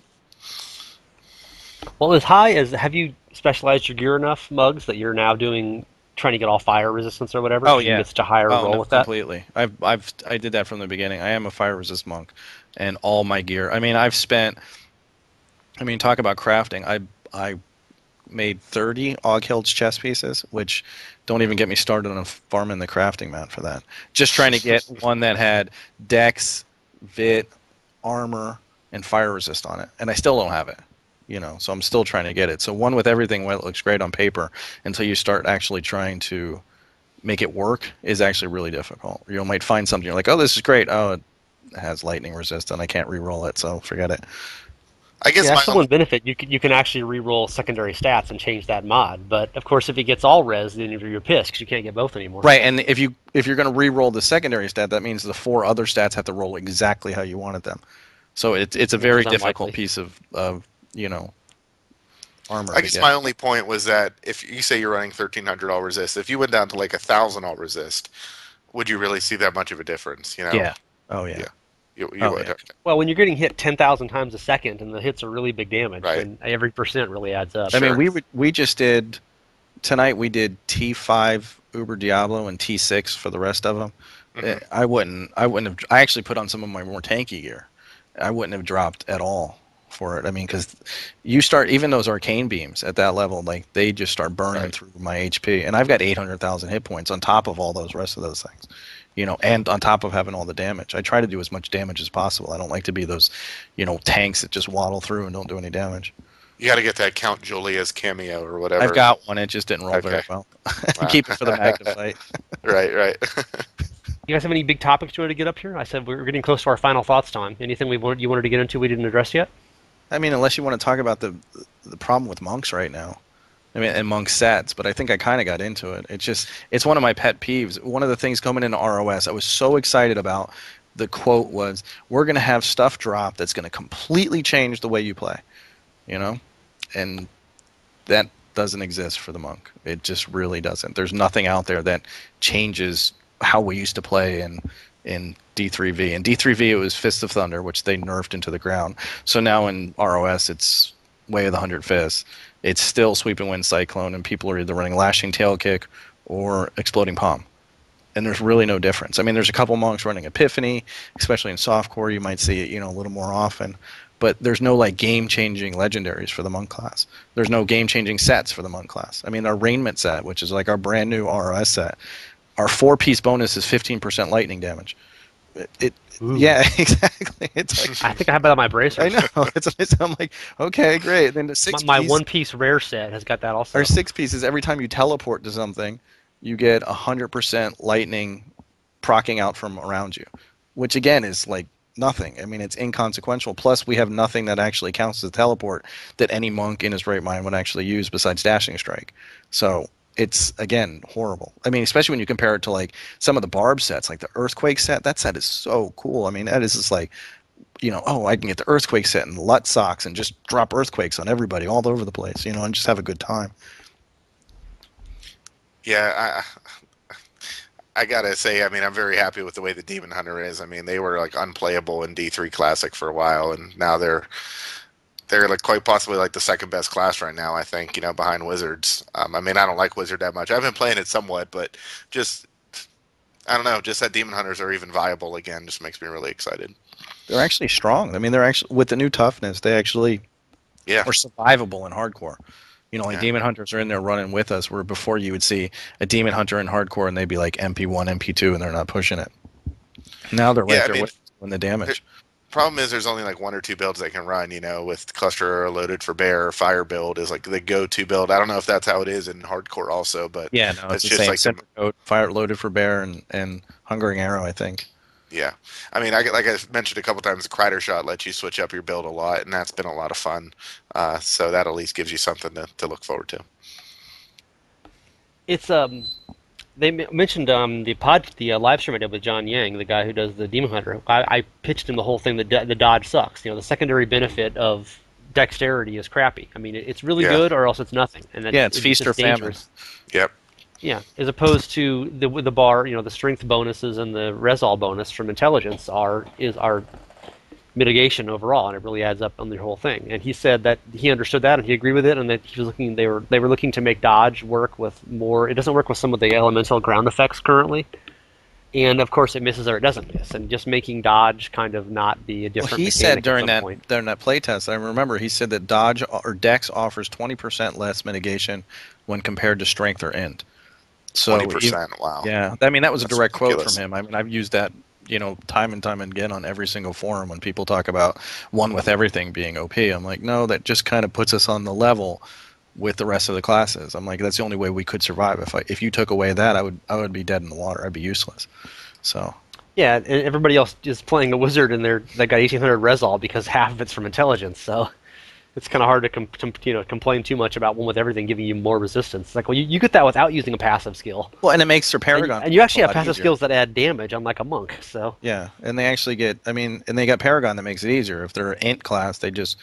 Well, have you specialized your gear enough, Mugs, that you're now trying to get all fire resistance or whatever? Oh, so you yeah. can get such a higher roll no, with that. completely. I did that from the beginning. I am a fire resist monk, and all my gear. I mean, talk about crafting. I made 30 Oghild's chest pieces, which don't even get me started on farming the crafting mount for that. Just trying to get one that had dex, vit, armor, and fire resist on it, and I still don't have it. So I'm still trying to get it. So one with everything, well, it looks great on paper until you start actually trying to make it work is actually really difficult. You might find something you're like, oh, this is great. Oh, it has lightning resist and I can't re-roll it, so forget it. I guess that's the one benefit. You can actually re-roll secondary stats and change that mod. But of course, if it gets all res, then you're pissed because you can't get both anymore. Right, and if you're going to re-roll the secondary stat, that means the 4 other stats have to roll exactly how you wanted them. So it's a Which very is difficult unlikely. piece of armor I to guess get. my only point was that if you say you're running 1300 all resist, if you went down to like 1000 all resist, would you really see that much of a difference? You know? Yeah. Oh yeah. Yeah, you Oh would. yeah. Okay. Well, when you're getting hit 10,000 times a second and the hits are really big damage, Right. then every percent really adds up. I mean, Sure. we just did tonight. We did T5 Uber Diablo and T6 for the rest of them. Hmm. I wouldn't have. I actually put on some of my more tanky gear. I wouldn't have dropped at all for it. I mean, because you start even those arcane beams at that level, like they just start burning Right. through my HP, and I've got 800,000 hit points on top of all those rest of those things. And on top of having all the damage, I try to do as much damage as possible. I don't like to be those, tanks that just waddle through and don't do any damage. You got to get that Count Julia's cameo or I've whatever. got one. It just didn't roll Okay. very well. Wow. Keep it for the Magnifight. Right. Right. You guys have any big topics you wanted to get up here? I said we're getting close to our final thoughts time. Anything you wanted to get into we didn't address yet? I mean, unless you want to talk about the problem with monks right now. I mean, and monk sets, but I think I kind of got into it. It's one of my pet peeves. One of the things coming into are-oh-ess, I was so excited about. The quote was, "We're going to have stuff drop that's going to completely change the way you play," and that doesn't exist for the monk. It just really doesn't. There's nothing out there that changes how we used to play in D3V. In D3V, it was Fist of Thunder, which they nerfed into the ground. So now in are-oh-ess, it's Way of the Hundred Fists. It's still Sweep and Wind Cyclone, and people are either running Lashing Tail Kick or Exploding Palm. And there's really no difference. I mean, there's a couple monks running Epiphany, especially in softcore. You might see it, a little more often. But there's no game-changing legendaries for the monk class. There's no game-changing sets for the monk class. I mean, our Rainment set, which is like our brand new are-oh-ess set, our 4-piece bonus is 15% lightning damage. Yeah, exactly. It's like, I think I have that on my I bracers. know. I'm like, okay, great. Then the six My piece, one-piece rare set has got that also. our 6 pieces. Every time you teleport to something, you get 100% lightning procking out from around you, which again is like nothing. I mean, it's inconsequential. Plus, we have nothing that actually counts as a teleport that any monk in his right mind would actually use besides dashing strike. So it's again horrible. I mean, especially when you compare it to like some of the barb sets, like the earthquake set. That set is so cool. I mean, that is just like, I can get the earthquake set and the Lut socks and just drop earthquakes on everybody all over the place, and just have a good time. Yeah. I gotta say, I mean, I'm very happy with the way the Demon Hunter is. I mean, they were like unplayable in D3 Classic for a while, and now they're like quite possibly like the second best class right now. I think behind Wizards. I mean, I don't like Wizard that much. I've been playing it somewhat, but just I don't know. Just that Demon Hunters are even viable again just makes me really excited. They're actually strong. I mean, they're actually with the new toughness. They actually Yeah. are survivable in hardcore. Like Yeah. Demon Hunters are in there running with us, where before you would see a Demon Hunter in hardcore and they'd be like MP1, MP2, and they're not pushing it. Now they're right Yeah. I there mean, with the damage. problem is there's only like one or two builds they can run. With Cluster Loaded for Bear, Fire build is like the go-to build. I don't know if that's how it is in hardcore also, but Yeah, no, it's that's the just same. like Center Code, Fire Loaded for Bear, and Hungering Arrow, I think. yeah. I mean, like I mentioned a couple times, the Crider Shot lets you switch up your build a lot, and that's been a lot of fun. So that at least gives you something to look forward to. It's they mentioned the live stream I did with John Yang, the guy who does the Demon Hunter. I pitched him the whole thing that the dodge sucks. The secondary benefit of dexterity is crappy. I mean, it's really Yeah. good or else it's nothing. And It's feast or just famine. dangerous. Yep. Yeah, as opposed to the bar, the strength bonuses and the resol bonus from intelligence are mitigation overall, and it really adds up on the whole thing. And he said that he understood that and he agreed with it, and that he was looking. They were looking to make dodge work with more. It doesn't work with some of the elemental ground effects currently, and of course it misses or it doesn't miss. And just making dodge kind of not be a different. Well, he mechanic said at during some point. that playtest, I remember he said that dodge or dex offers 20% less mitigation when compared to strength or int. So 20%. Wow. yeah, I mean that was a That's direct quote ridiculous. from him. I mean I've used that time and time again on every single forum when people talk about one with everything being OP. I'm like, no, that just kind of puts us on the level with the rest of the classes. I'm like, that's the only way we could survive. If you took away that, I would be dead in the water. I'd be useless. So Yeah, and everybody else is playing a wizard and they got 1800 resol because half of it's from intelligence. So it's kind of hard to complain too much about one with everything giving you more resistance. It's like, well, you get that without using a passive skill. Well, and it makes their Paragon. And you actually a have lot passive easier. skills that add damage, unlike a monk. So Yeah, and they actually get. I mean, and they got Paragon that makes it easier. If they're Int class, they just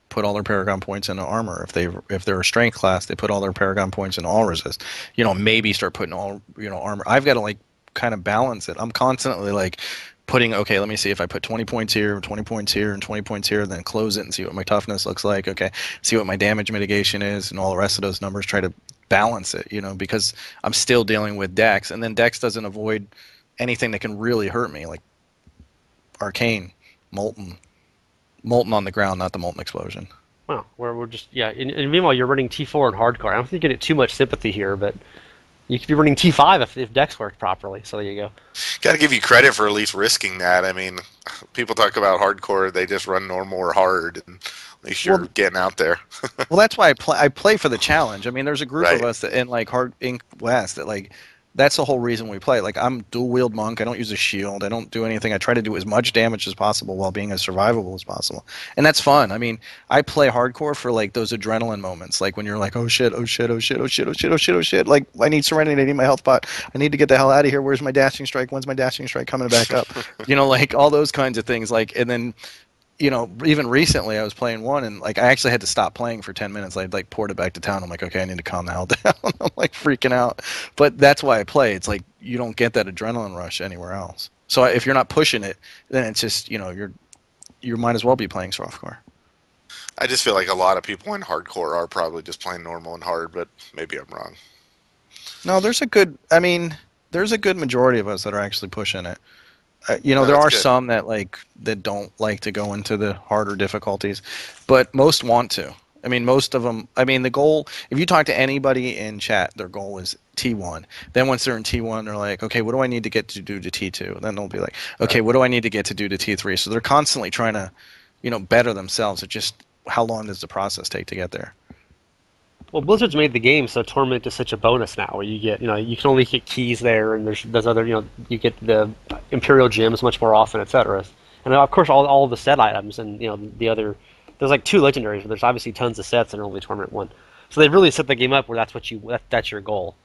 put all their Paragon points into armor. If they're a Strength class, they put all their Paragon points into all resist. Maybe start putting all armor. I've got to like kind of balance it. I'm constantly like putting, okay, let me see if I put 20 points here, 20 points here, and 20 points here, then close it and see what my toughness looks like. Okay, see what my damage mitigation is, and all the rest of those numbers. Try to balance it, because I'm still dealing with Dex, and then Dex doesn't avoid anything that can really hurt me, like Arcane, Molten on the ground, not the Molten Explosion. well, we're just And meanwhile, you're running T4 and hardcore. I don't think you get too much sympathy here, but you could be running T5 if Dex worked properly. So there you go. Got to give you credit for at least risking that. I mean, people talk about hardcore; they just run normal or hard, and at least you're getting out there. Well, that's why I play for the challenge. I mean, there's a group Right. of us that in like IncHC West that like that's the whole reason we play. Like I'm dual wield monk. I don't use a shield. I don't do anything. I try to do as much damage as possible while being as survivable as possible, and that's fun. I mean, I play hardcore for like those adrenaline moments, like when you're like, oh shit, oh shit, oh shit, oh shit, oh shit, oh shit, oh shit. Like I need serenity. I need my health pot. I need to get the hell out of here. Where's my dashing strike? When's my dashing strike coming back up? Like all those kinds of things. Like and then. Even recently I was playing one and like I actually had to stop playing for 10 minutes. I like poured it back to town. I'm like, okay, I need to calm the hell down. I'm like freaking out. But that's why I play. It's like you don't get that adrenaline rush anywhere else. So if you're not pushing it, then it's just, you might as well be playing softcore. I just feel like a lot of people in hardcore are probably just playing normal and hard, but maybe I'm wrong. No, there's a good majority of us that are actually pushing it. There are good. some that don't like to go into the harder difficulties, but most want to. I mean, most of them. I mean, the goal. If you talk to anybody in chat, their goal is T1. Then once they're in T1, they're like, okay, what do I need to get to do to T2? Then they'll be like, okay, what do I need to get to do to T3? So they're constantly trying to, better themselves. It's just how long does the process take to get there? Well, Blizzard's made the game so Torment is such a bonus now, where you get, you can only get keys there, and there's other, you get the Imperial gems much more often, etc. And of course, all the set items, and the other, there's like 2 legendaries, but there's obviously tons of sets and only Torment 1. So they've really set the game up where that's your goal.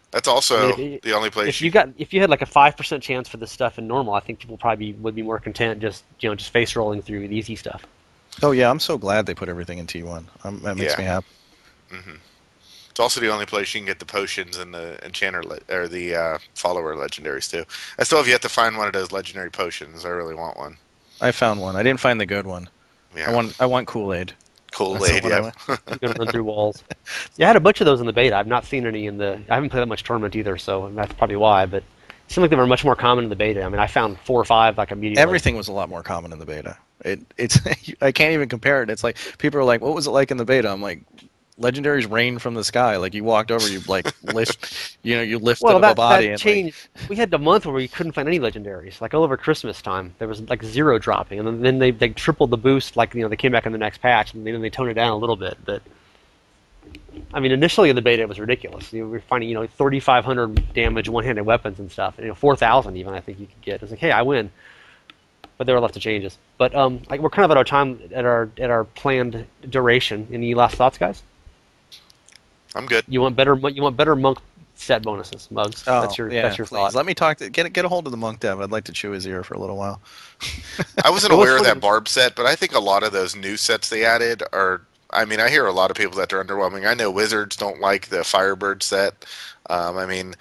That's also the only place. If you had like a 5% chance for this stuff in normal, I think people probably would be more content just face rolling through the easy stuff. Oh yeah, I'm so glad they put everything in T1. That makes me happy. Mm-hmm. It's also the only place you can get the potions and the enchanter or the follower legendaries too. I still have yet to find one of those legendary potions. I really want one. I found one. I didn't find the good one. Yeah. I want Kool-Aid. Kool-Aid, yeah. You're gonna run through walls. Yeah, I had a bunch of those in the beta. I've not seen any I haven't played that much Torment either, so that's probably why. But it seemed like they were much more common in the beta. I mean, I found 4 or 5 like immediately. Everything was a lot more common in the beta. It's I can't even compare it. It's like people are like, "What was it like in the beta?" I'm like, legendaries rain from the sky. Like you walked over, you like lift, you lifted up a body. That changed. We had the month where we couldn't find any legendaries. Like all over Christmas time, there was like 0 dropping, and then they tripled the boost. Like they came back in the next patch, and then they toned it down a little bit. But I mean, initially in the beta, it was ridiculous. We were finding 3,500 damage one-handed weapons and stuff, and 4,000 even I think you could get. It's like, hey, I win. But there were lots of changes. But we're kind of at our time at our planned duration. Any last thoughts, guys? I'm good. You want better monk set bonuses, Muggs. Oh, that's your please. thought. Let me talk to get a hold of the monk dev. I'd like to chew his ear for a little while. I wasn't aware of that barb set, but I think a lot of those new sets they added are. I mean, I hear a lot of people that are underwhelming. I know Wizards don't like the Firebird set. I mean,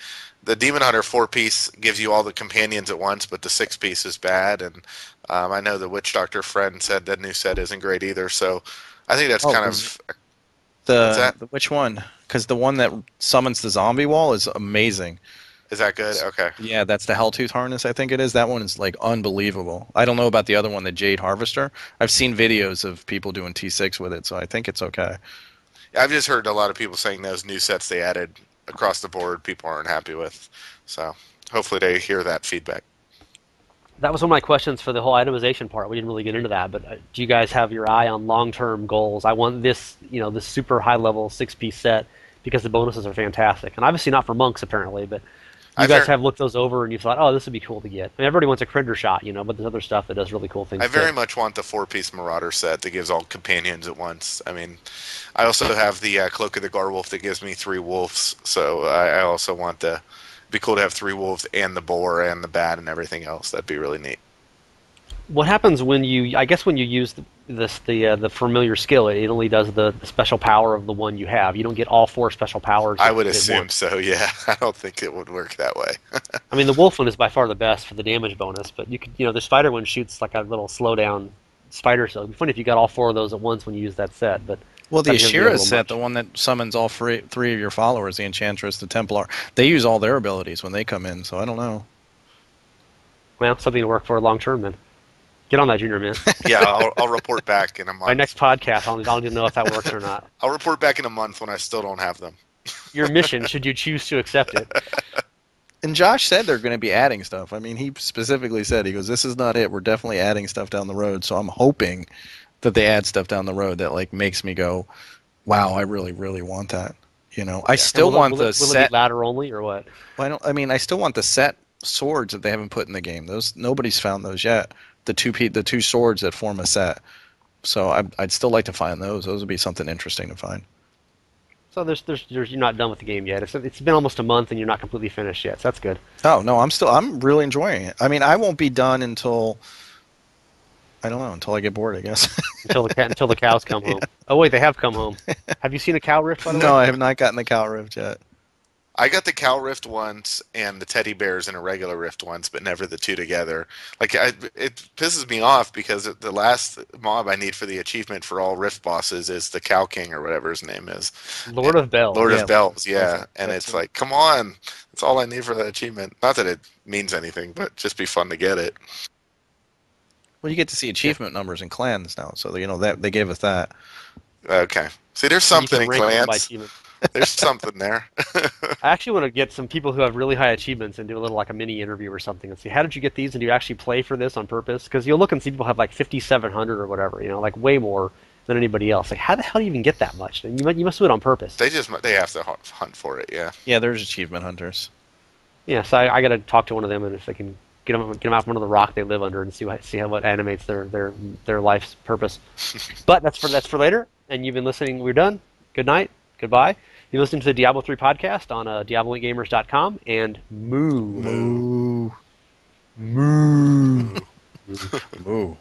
the Demon Hunter 4-piece gives you all the companions at once, but the 6-piece is bad. And I know the Witch Doctor friend said that new set isn't great either. So I think that's kind of which one? Because the one that summons the zombie wall is amazing. Is that good? Okay. Yeah, that's the Helltooth harness, I think it is. That one is like unbelievable. I don't know about the other one, the Jade Harvester. I've seen videos of people doing T6 with it, so I think it's okay. Yeah, I've just heard a lot of people saying those new sets they added across the board people aren't happy with. So hopefully they hear that feedback. That was one of my questions for the whole itemization part. We didn't really get into that, but do you guys have your eye on long-term goals? I want this, this super high-level 6-piece set because the bonuses are fantastic, and obviously not for monks apparently, but You I guys ver- have looked those over and you thought, oh, this would be cool to get. I mean, everybody wants a critter shot, but there's other stuff that does really cool things I very too. much want the 4-piece Marauder set that gives all companions at once. I mean, I also have the Cloak of the Garwolf that gives me 3 wolves, so I also want the. It'd be cool to have 3 wolves and the boar and the bat and everything else. That'd be really neat. What happens when I guess when you use the familiar skill, it only does the special power of the one you have. You don't get all 4 special powers I would at assume once. so. Yeah, I don't think it would work that way. I mean, the wolf one is by far the best for the damage bonus, but the spider one shoots like a little slowdown spider, so it'd be funny if you got all 4 of those at once when you use that set. But Well, the that'd be a Ashira little set, much. the one that summons all 3 of your followers, the Enchantress, the Templar, they use all their abilities when they come in, so I don't know. Well, something to work for long term then. Get on that, JrMint. Yeah, I'll report back in a My month. next podcast, I'll need to know if that works or not. I'll report back in a month when I still don't have them. Your mission, should you choose to accept it. And Josh said they're going to be adding stuff. I mean, he specifically said, he goes, this is not it. We're definitely adding stuff down the road. So I'm hoping that they add stuff down the road that like makes me go, wow, I really, really want that. I still want the Will it set. be ladder only or what? I still want the set swords that they haven't put in the game. Those nobody's found those yet. The two swords that form a set. So I'd still like to find those. Those would be something interesting to find. So you're not done with the game yet. It's been almost a month and you're not completely finished yet. So that's good. Oh no, I'm really enjoying it. I mean, I won't be done until I don't know, until I get bored, I guess. Until the cows come home. Oh wait, they have come home. Have you seen a cow rift by the way? No, I have not gotten the Cow Rift yet. I got the cow rift once and the teddy bears in a regular rift once, but never the two together. It pisses me off because the last mob I need for the achievement for all rift bosses is the cow king or whatever his name is. Lord of Bells. Lord Yeah, of Bells, yeah. And that's it's it. like, come on, that's all I need for that achievement. Not that it means anything, but just be fun to get it. Well, you get to see achievement numbers in clans now, so that they gave us that. Okay. See, there's So you can something in rank them by clans. achievement. There's something there. I actually want to get some people who have really high achievements and do a little like a mini interview or something and see how did you get these and do you actually play for this on purpose? Because you'll look and see people have like 5,700 or whatever, like way more than anybody else. Like how the hell do you even get that much? And you must do it on purpose. They have to hunt for it, yeah. Yeah, there's achievement hunters. Yeah, so I got to talk to one of them and if I can get them out from under the rock they live under and see what animates their life's purpose. But that's for later. And you've been listening. We're done. Good night. Goodbye. You're listening to the Diablo 3 podcast on DiabloGamers.com and moo. Moo. Moo. Moo.